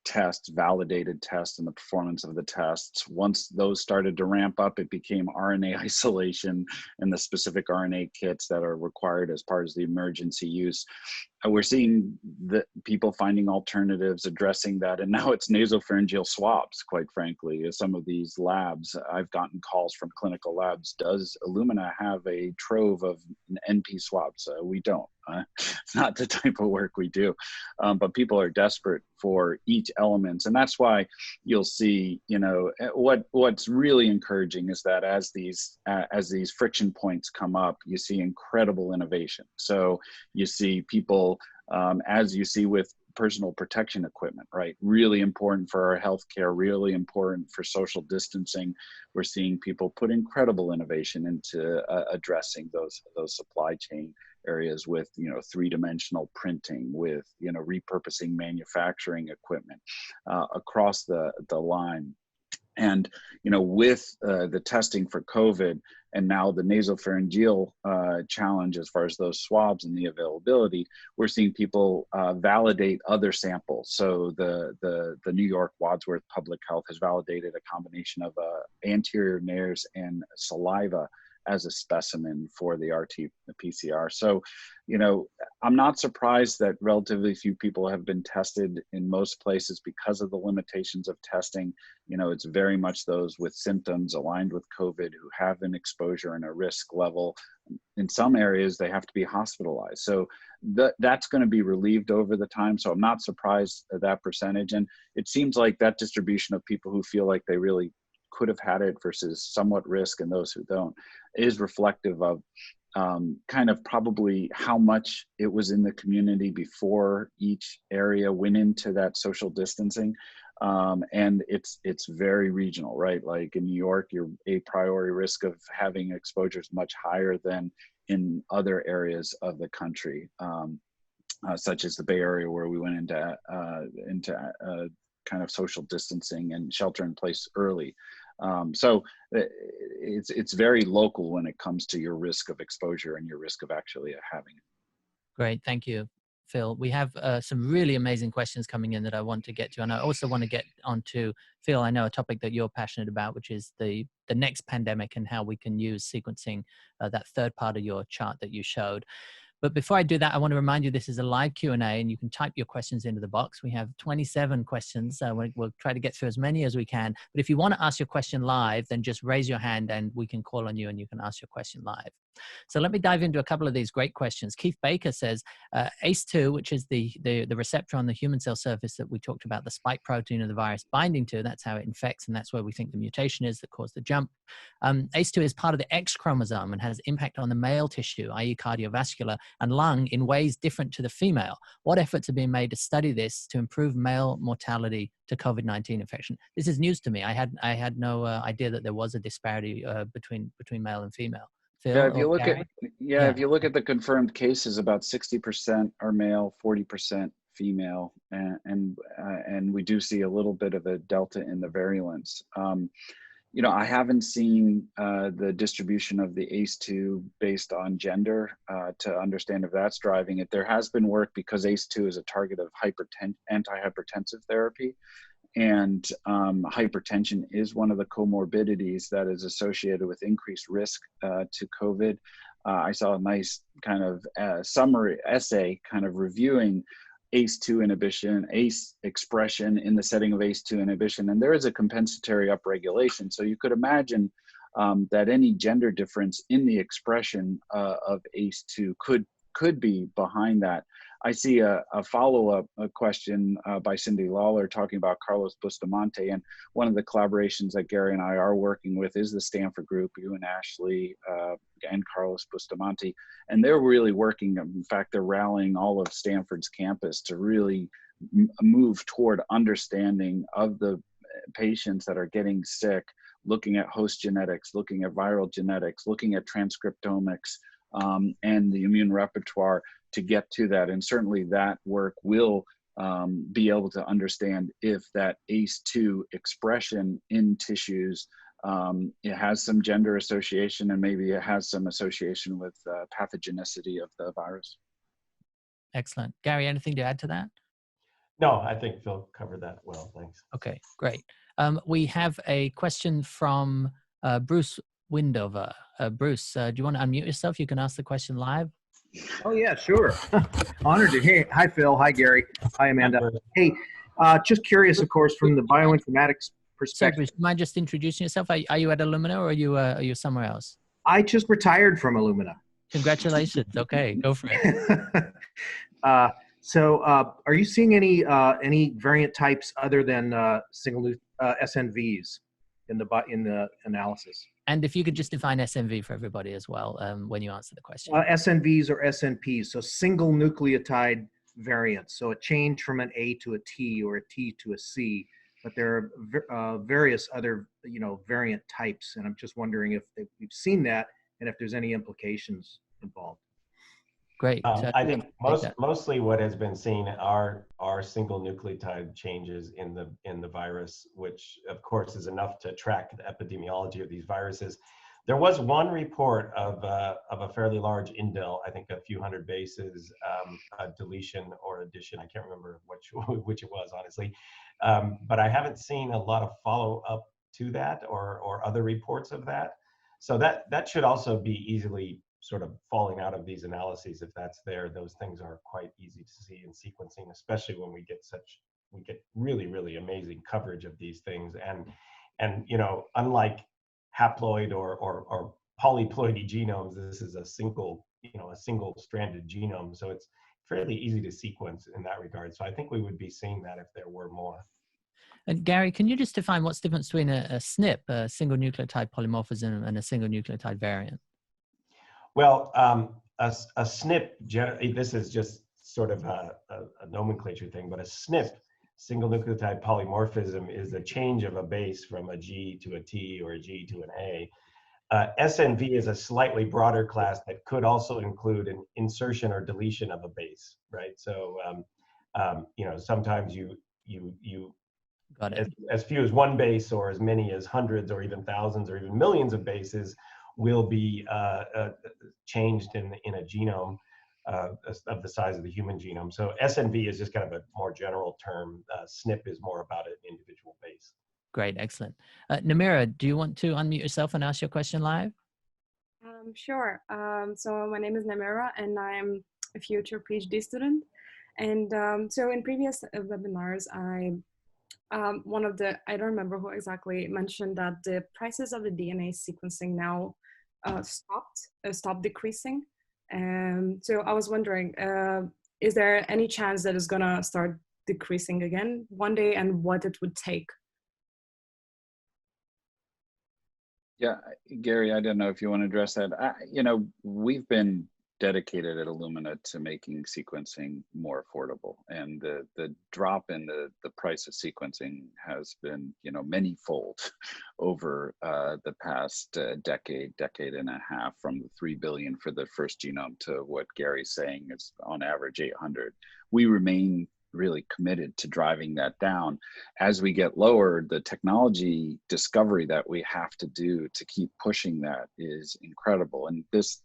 tests, validated tests, and the performance of the tests. Once those started to ramp up, it became RNA isolation and the specific RNA kits that are required as part of the emergency use. We're seeing the people finding alternatives, addressing that, and now it's nasopharyngeal swabs, quite frankly. Some of these labs, I've gotten calls from clinical labs, does Illumina have a trove of NP swabs? We don't. It's not the type of work we do, but people are desperate for each element, and that's why you'll see, you know, what's really encouraging is that as these friction points come up, you see incredible innovation. So you see people, as you see with personal protection equipment, right? Really important for our healthcare, really important for social distancing. We're seeing people put incredible innovation into addressing those supply chain areas with, you know, 3-dimensional printing, with, you know, repurposing manufacturing equipment across the line. And, you know, with the testing for COVID and now the nasopharyngeal challenge as far as those swabs and the availability, we're seeing people validate other samples. So the New York Wadsworth Public Health has validated a combination of anterior nares and saliva as a specimen for the RT-PCR. So, you know, I'm not surprised that relatively few people have been tested in most places because of the limitations of testing. You know, it's very much those with symptoms aligned with COVID who have an exposure and a risk level. In some areas, they have to be hospitalized. So that's going to be relieved over the time. So I'm not surprised at that percentage. And it seems like that distribution of people who feel like they really could have had it versus somewhat risk and those who don't is reflective of kind of probably how much it was in the community before each area went into that social distancing. And it's very regional, right? Like in New York, your a priori risk of having exposure is much higher than in other areas of the country, such as the Bay Area, where we went into kind of social distancing and shelter in place early. So it's very local when it comes to your risk of exposure and your risk of actually having it. Great, thank you, Phil. We have some really amazing questions coming in that I want to get to, and I also want to get onto, Phil, I know a topic that you're passionate about, which is the next pandemic and how we can use sequencing, that third part of your chart that you showed. But before I do that, I want to remind you this is a live Q&A and you can type your questions into the box. We have 27 questions. We'll try to get through as many as we can. But if you want to ask your question live, then just raise your hand and we can call on you and you can ask your question live. So let me dive into a couple of these great questions. Keith Baker says, ACE2, which is the receptor on the human cell surface that we talked about, the spike protein of the virus binding to, that's how it infects, and that's where we think the mutation is that caused the jump. ACE2 is part of the X chromosome and has impact on the male tissue, i.e. cardiovascular, and lung in ways different to the female. What efforts are being made to study this to improve male mortality to COVID-19 infection? This is news to me. I had no idea that there was a disparity between male and female. Phil, yeah, if you look Gary? if you look at the confirmed cases, about 60% are male, 40% female, and we do see a little bit of a delta in the virulence. I haven't seen the distribution of the ACE2 based on gender to understand if that's driving it. There has been work because ACE2 is a target of antihypertensive therapy, and hypertension is one of the comorbidities that is associated with increased risk to COVID. I saw a nice kind of summary essay kind of reviewing ACE2 inhibition, ACE expression in the setting of ACE2 inhibition, and there is a compensatory upregulation. So you could imagine that any gender difference in the expression of ACE2 could be behind that. I see a follow-up question by Cindy Lawler talking about Carlos Bustamante, and one of the collaborations that Gary and I are working with is the Stanford group, you and Ashley and Carlos Bustamante, and they're really working, in fact, they're rallying all of Stanford's campus to really move toward understanding of the patients that are getting sick, looking at host genetics, looking at viral genetics, looking at transcriptomics, and the immune repertoire to get to that. And certainly that work will be able to understand if that ACE2 expression in tissues, it has some gender association, and maybe it has some association with pathogenicity of the virus. Excellent. Gary, anything to add to that? No, I think Phil covered that well. Thanks. Okay, great. We have a question from Bruce Windover. Bruce, do you want to unmute yourself? You can ask the question live. Oh yeah, sure. Honored to. Hey, hi Phil. Hi Gary. Hi Amanda. Hey, just curious, of course, from the bioinformatics perspective. Bruce, do you mind just introducing yourself? Are you at Illumina, or are you somewhere else? I just retired from Illumina. Congratulations. Okay, go for it. So, are you seeing any variant types other than single SNVs in the analysis? And if you could just define SNV for everybody as well when you answer the question. SNVs or SNPs, so single nucleotide variants. So a change from an A to a T or a T to a C, but there are various other variant types, and I'm just wondering if we've seen that and if there's any implications involved. Great. I think mostly what has been seen are single nucleotide changes in the virus, which of course is enough to track the epidemiology of these viruses. There was one report of a fairly large indel, I think a few hundred bases, deletion or addition. I can't remember which it was, honestly. But I haven't seen a lot of follow up to that or other reports of that. So that should also be easily sort of falling out of these analyses. If that's there, those things are quite easy to see in sequencing, especially when we get really, really amazing coverage of these things. And unlike haploid or polyploidy genomes, this is a single stranded genome. So it's fairly easy to sequence in that regard. So I think we would be seeing that if there were more. And Gary, can you just define what's the difference between a SNP, a single nucleotide polymorphism, and a single nucleotide variant? Well, a SNP, this is just sort of a nomenclature thing, but a SNP, single nucleotide polymorphism, is a change of a base from a G to a T or a G to an A. SNV is a slightly broader class that could also include an insertion or deletion of a base, right? So, sometimes you Got it. as few as one base or as many as hundreds or even thousands or even millions of bases will be changed in a genome of the size of the human genome. So SNV is just kind of a more general term. SNP is more about an individual base. Great, excellent. Namira, do you want to unmute yourself and ask your question live? Sure. So my name is Namira, and I'm a future PhD student. And so in previous webinars, I don't remember who exactly mentioned that the prices of the DNA sequencing now stopped decreasing. So I was wondering, is there any chance that it's gonna start decreasing again one day, and what it would take? Yeah, Gary, I don't know if you want to address that. We've been dedicated at Illumina to making sequencing more affordable, and the drop in the price of sequencing has been many-fold over the past decade and a half, from the $3 billion for the first genome to what Gary's saying is on average $800. We remain really committed to driving that down. As we get lower, the technology discovery that we have to do to keep pushing that is incredible. And this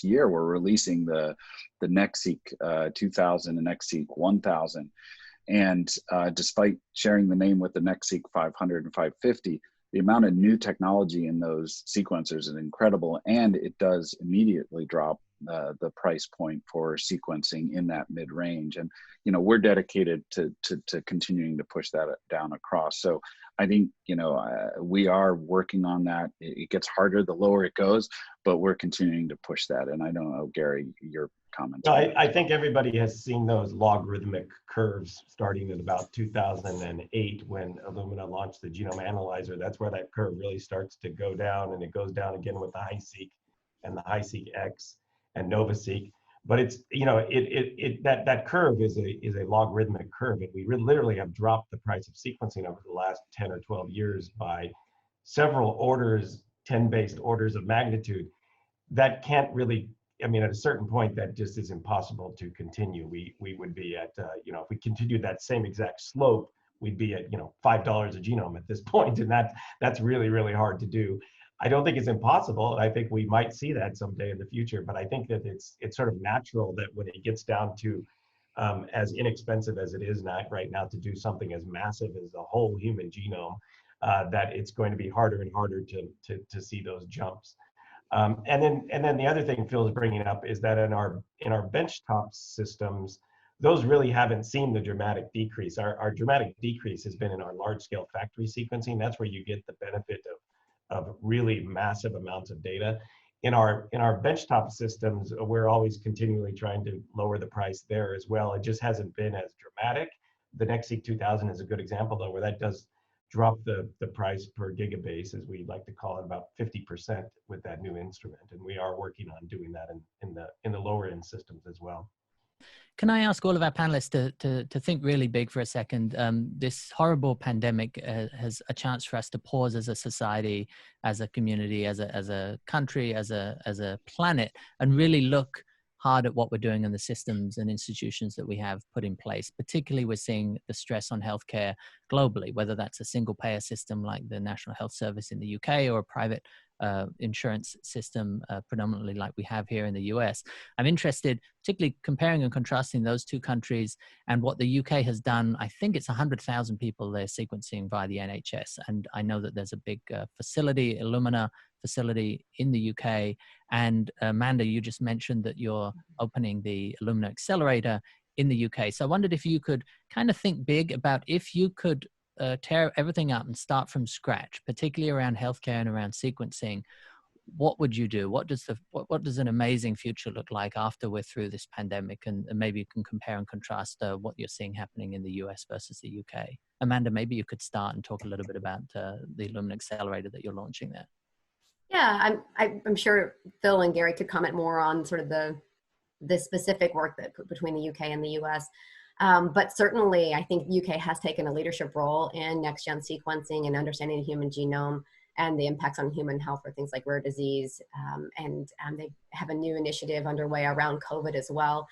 year we're releasing the NextSeq 2000 and NextSeq 1000. And despite sharing the name with the NextSeq 500 and 550, the amount of new technology in those sequencers is incredible, and it does immediately drop the price point for sequencing in that mid-range. And we're dedicated to continuing to push that down across. So I think we are working on that. It gets harder the lower it goes, but we're continuing to push that. And I don't know, Gary, your comments. No, I think everybody has seen those logarithmic curves starting at about 2008 when Illumina launched the genome analyzer. That's where that curve really starts to go down, and it goes down again with the HiSeq and the HiSeq X and NovaSeq. But it's that curve is a logarithmic curve, and we literally have dropped the price of sequencing over the last 10 or 12 years by several orders, 10-based orders of magnitude. That can't really, at a certain point, that just is impossible to continue. We would be at, if we continue that same exact slope, we'd be at, $5 a genome at this point, and that's really, really hard to do. I don't think it's impossible. I think we might see that someday in the future, but I think that it's sort of natural that when it gets down to as inexpensive as it is right now to do something as massive as the whole human genome, that it's going to be harder and harder to see those jumps. And then the other thing Phil is bringing up is that in our benchtop systems, those really haven't seen the dramatic decrease. Our dramatic decrease has been in our large scale factory sequencing. That's where you get the benefit of really massive amounts of data. In our benchtop systems, we're always continually trying to lower the price there as well. It just hasn't been as dramatic. The NextSeq 2000 is a good example though, where that does drop the price per gigabase, as we like to call it, about 50% with that new instrument. And we are working on doing that in the lower end systems as well. Can I ask all of our panelists to think really big for a second? This horrible pandemic has a chance for us to pause as a society, as a community, as a country, as a planet, and really look hard at what we're doing in the systems and institutions that we have put in place. Particularly, we're seeing the stress on healthcare globally, whether that's a single payer system like the National Health Service in the UK or a private insurance system, predominantly like we have here in the US. I'm interested, particularly comparing and contrasting those two countries and what the UK has done. I think it's 100,000 people they're sequencing via the NHS. And I know that there's a big facility, Illumina facility in the UK. And Amanda, you just mentioned that you're opening the Illumina Accelerator in the UK. So I wondered if you could kind of think big about if you could tear everything up and start from scratch, particularly around healthcare and around sequencing. What would you do? What does an amazing future look like after we're through this pandemic? And maybe you can compare and contrast what you're seeing happening in the US versus the UK. Amanda, maybe you could start and talk a little bit about the Illumina Accelerator that you're launching there. Yeah, I'm sure Phil and Gary could comment more on sort of the specific work that between the UK and the US. But certainly, I think UK has taken a leadership role in next-gen sequencing and understanding the human genome and the impacts on human health for things like rare disease. And they have a new initiative underway around COVID as well.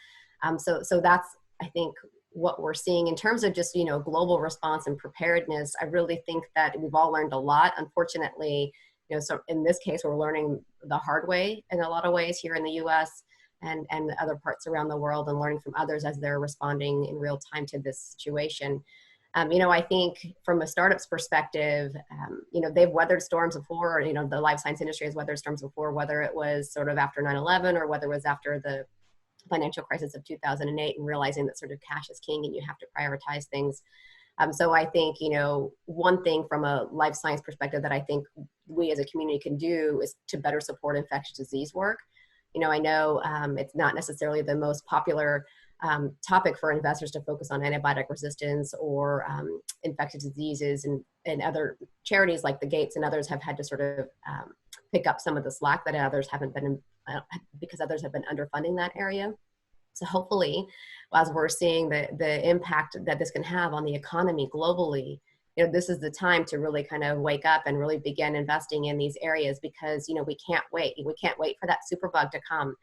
So that's, I think, what we're seeing in terms of just, global response and preparedness. I really think that we've all learned a lot. Unfortunately, so in this case, we're learning the hard way in a lot of ways here in the US. And other parts around the world, and learning from others as they're responding in real time to this situation. I think from a startup's perspective, they've weathered storms before. The life science industry has weathered storms before, whether it was sort of after 9/11 or whether it was after the financial crisis of 2008, and realizing that sort of cash is king and you have to prioritize things. So I think, one thing from a life science perspective that I think we as a community can do is to better support infectious disease work. I know it's not necessarily the most popular topic for investors to focus on antibiotic resistance or infectious diseases, and other charities like the Gates and others have had to sort of pick up some of the slack that others haven't been, because others have been underfunding that area. So hopefully, as we're seeing the impact that this can have on the economy globally, this is the time to really kind of wake up and really begin investing in these areas, because, we can't wait. We can't wait for that superbug to come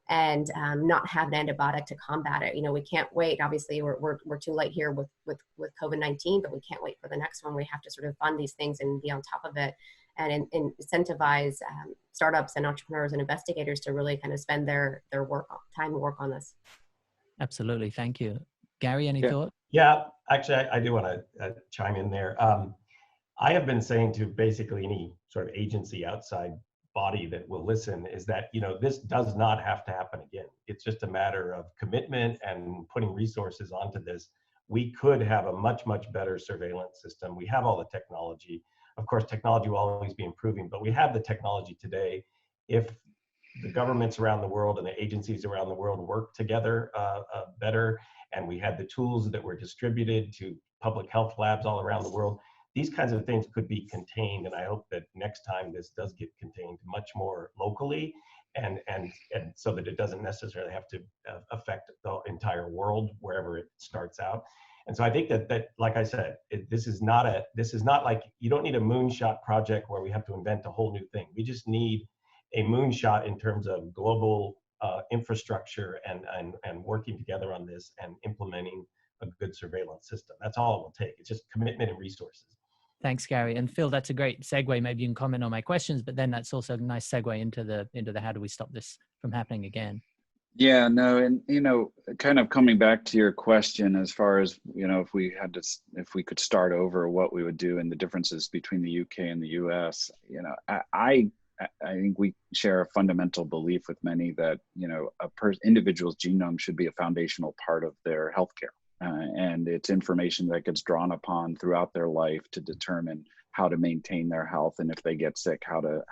and not have an antibiotic to combat it. You know, we can't wait. Obviously, we're too late here with COVID-19, but we can't wait for the next one. We have to sort of fund these things and be on top of it, and incentivize startups and entrepreneurs and investigators to really kind of spend their time and work on this. Absolutely, thank you. Gary, any thought? Yeah, actually, I do want to chime in there. I have been saying to basically any sort of agency outside body that will listen is that, you know, this does not have to happen again. It's just a matter of commitment and putting resources onto this. We could have a much, much better surveillance system. We have all the technology. Of course, technology will always be improving, but we have the technology today. If the governments around the world and the agencies around the world work together better, and we had the tools that were distributed to public health labs all around the world, these kinds of things could be contained. And I hope that next time this does get contained much more locally, and so that it doesn't necessarily have to affect the entire world wherever it starts out. And so I think that like I said, this is not like, you don't need a moonshot project where we have to invent a whole new thing. We just need a moonshot in terms of global infrastructure and working together on this and implementing a good surveillance system. That's all it will take. It's just commitment and resources. Thanks, Gary. And Phil, that's a great segue. Maybe you can comment on my questions, but then that's also a nice segue into the how do we stop this from happening again? Yeah, no, and you know, kind of coming back to your question as far as, you know, if we could start over, what we would do and the differences between the UK and the US, you know, I think we share a fundamental belief with many that, you know, individual's genome should be a foundational part of their healthcare. And it's information that gets drawn upon throughout their life to determine how to maintain their health, and if they get sick, how to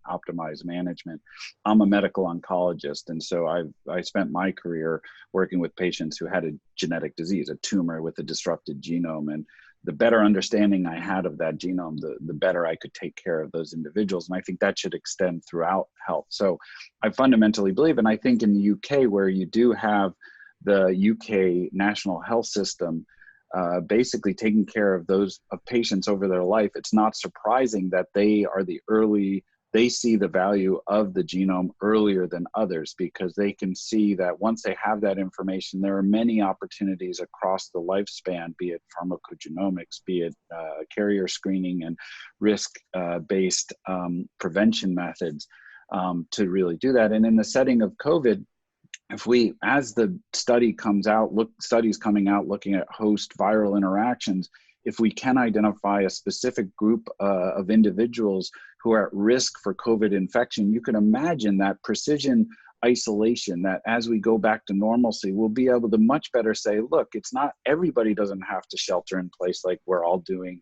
optimize management. I'm a medical oncologist, and so I spent my career working with patients who had a genetic disease, a tumor with a disrupted genome, and the better understanding I had of that genome, the better I could take care of those individuals. And I think that should extend throughout health. So I fundamentally believe, and I think in the UK, where you do have the UK National Health System basically taking care of patients over their life, it's not surprising that they see the value of the genome earlier than others, because they can see that once they have that information, there are many opportunities across the lifespan, be it pharmacogenomics, be it carrier screening and risk-based prevention methods to really do that. And in the setting of COVID, as the studies coming out looking at host viral interactions, if we can identify a specific group of individuals who are at risk for COVID infection, you can imagine that precision isolation, that as we go back to normalcy, we'll be able to much better say, look, it's not, everybody doesn't have to shelter in place like we're all doing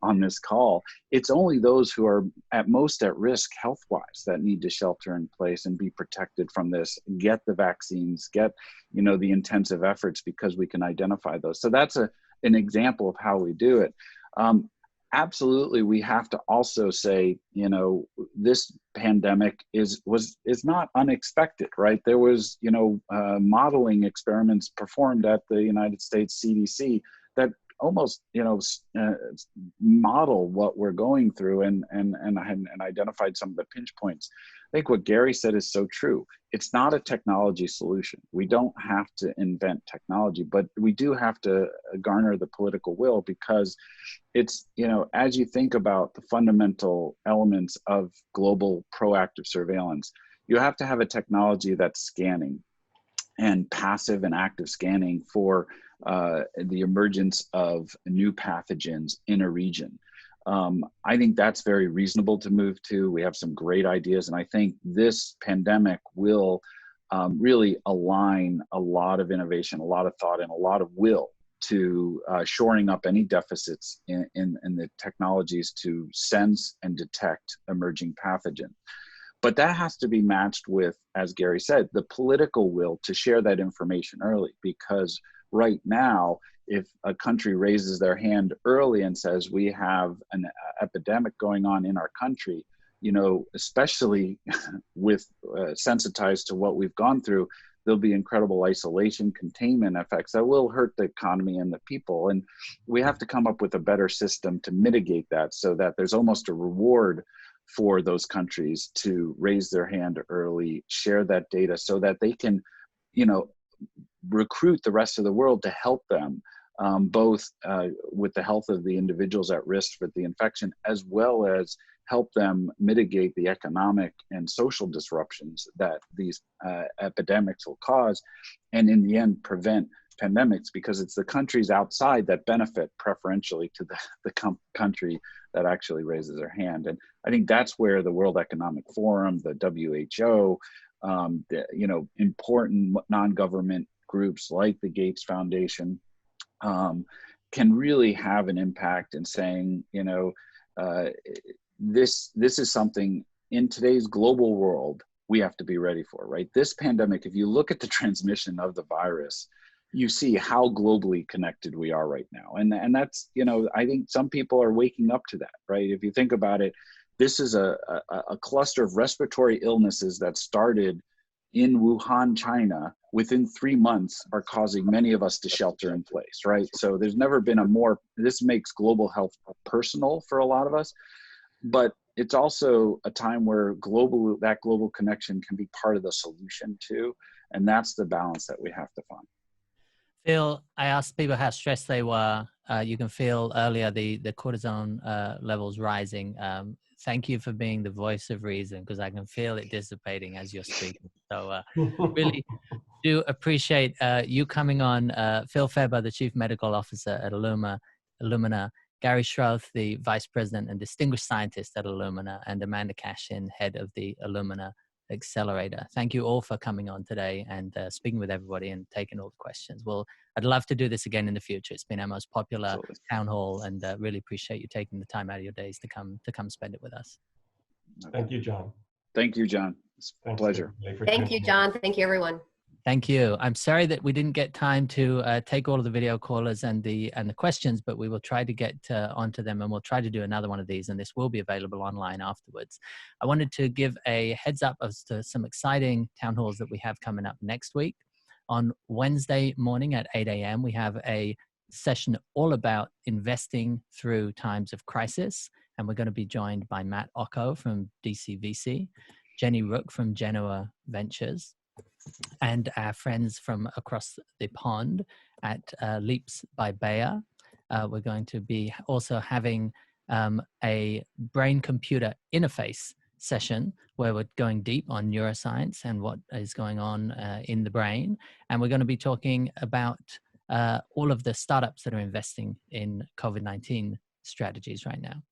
on this call. It's only those who are at most at risk health-wise that need to shelter in place and be protected from this, get the vaccines, get, you know, the intensive efforts, because we can identify those. So that's an example of how we do it. Absolutely, we have to also say, you know, this pandemic is not unexpected, right? There was, you know, modeling experiments performed at the United States CDC that almost, you know, model what we're going through and identified some of the pinch points. I think what Gary said is so true. It's not a technology solution. We don't have to invent technology, but we do have to garner the political will, because it's, you know, as you think about the fundamental elements of global proactive surveillance, you have to have a technology that's scanning, and passive and active scanning for the emergence of new pathogens in a region. I think that's very reasonable to move to. We have some great ideas, and I think this pandemic will really align a lot of innovation, a lot of thought, and a lot of will to shoring up any deficits in the technologies to sense and detect emerging pathogens. But that has to be matched with, as Gary said, the political will to share that information early, because right now, if a country raises their hand early and says, we have an epidemic going on in our country, you know, especially with sensitized to what we've gone through, there'll be incredible isolation, containment effects that will hurt the economy and the people. And we have to come up with a better system to mitigate that, so that there's almost a reward for those countries to raise their hand early, share that data so that they can, recruit the rest of the world to help them, both with the health of the individuals at risk for the infection, as well as help them mitigate the economic and social disruptions that these epidemics will cause, and in the end prevent pandemics, because it's the countries outside that benefit preferentially to the country that actually raises their hand. And I think that's where the World Economic Forum, the WHO, important non-government groups like the Gates Foundation can really have an impact in saying, this is something in today's global world we have to be ready for, right? This pandemic, if you look at the transmission of the virus, you see how globally connected we are right now. And that's, I think some people are waking up to that, right? If you think about it, this is a cluster of respiratory illnesses that started in Wuhan, China, within 3 months are causing many of us to shelter in place, right? So there's never been this makes global health personal for a lot of us, but it's also a time where that global connection can be part of the solution too. And that's the balance that we have to find. Phil, I asked people how stressed they were. You can feel earlier the cortisone levels rising. Thank you for being the voice of reason, because I can feel it dissipating as you're speaking. So really do appreciate you coming on. Phil Feber, the Chief Medical Officer at Illumina, Gary Schroth, the Vice President and Distinguished Scientist at Illumina, and Amanda Cashin, Head of the Illumina Accelerator. Thank you all for coming on today and speaking with everybody and taking all the questions. Well, I'd love to do this again in the future. It's been our most popular town hall, and really appreciate you taking the time out of your days to come spend it with us. Thank you, John. Thank you, John. It's a pleasure. Thank you, John. Thank you, everyone. Thank you. I'm sorry that we didn't get time to take all of the video callers and the questions, but we will try to get onto them, and we'll try to do another one of these, and this will be available online afterwards. I wanted to give a heads up as to some exciting town halls that we have coming up next week. On Wednesday morning at 8 a.m., we have a session all about investing through times of crisis, and we're going to be joined by Matt Occo from DCVC, Jenny Rook from Genoa Ventures, and our friends from across the pond at Leaps by Bayer. We're going to be also having a brain-computer interface session where we're going deep on neuroscience and what is going on in the brain. And we're going to be talking about all of the startups that are investing in COVID-19 strategies right now.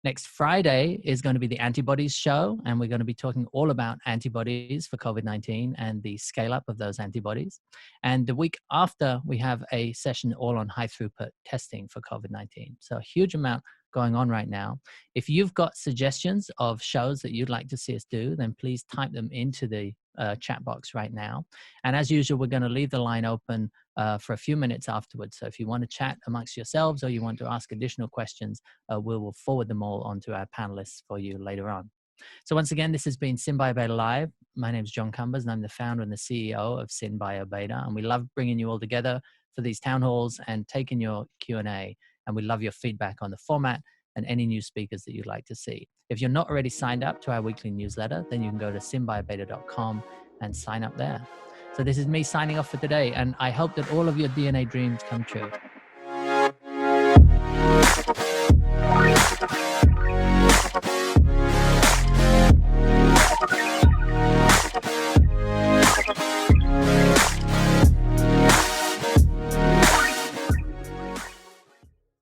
Next Friday is going to be the antibodies show, and we're going to be talking all about antibodies for COVID-19 and the scale up of those antibodies. And the week after, we have a session all on high throughput testing for COVID-19. So a huge amount going on right now. If you've got suggestions of shows that you'd like to see us do, then please type them into the chat box right now. And as usual, we're going to leave the line open for a few minutes afterwards. So if you want to chat amongst yourselves or you want to ask additional questions, we will forward them all onto our panelists for you later on. So once again, this has been SynBioBeta Live. My name is John Cumbers, and I'm the founder and the CEO of SynBioBeta. And we love bringing you all together for these town halls and taking your Q&A. And we love your feedback on the format and any new speakers that you'd like to see. If you're not already signed up to our weekly newsletter, then you can go to synbiobeta.com and sign up there. So this is me signing off for today, and I hope that all of your DNA dreams come true.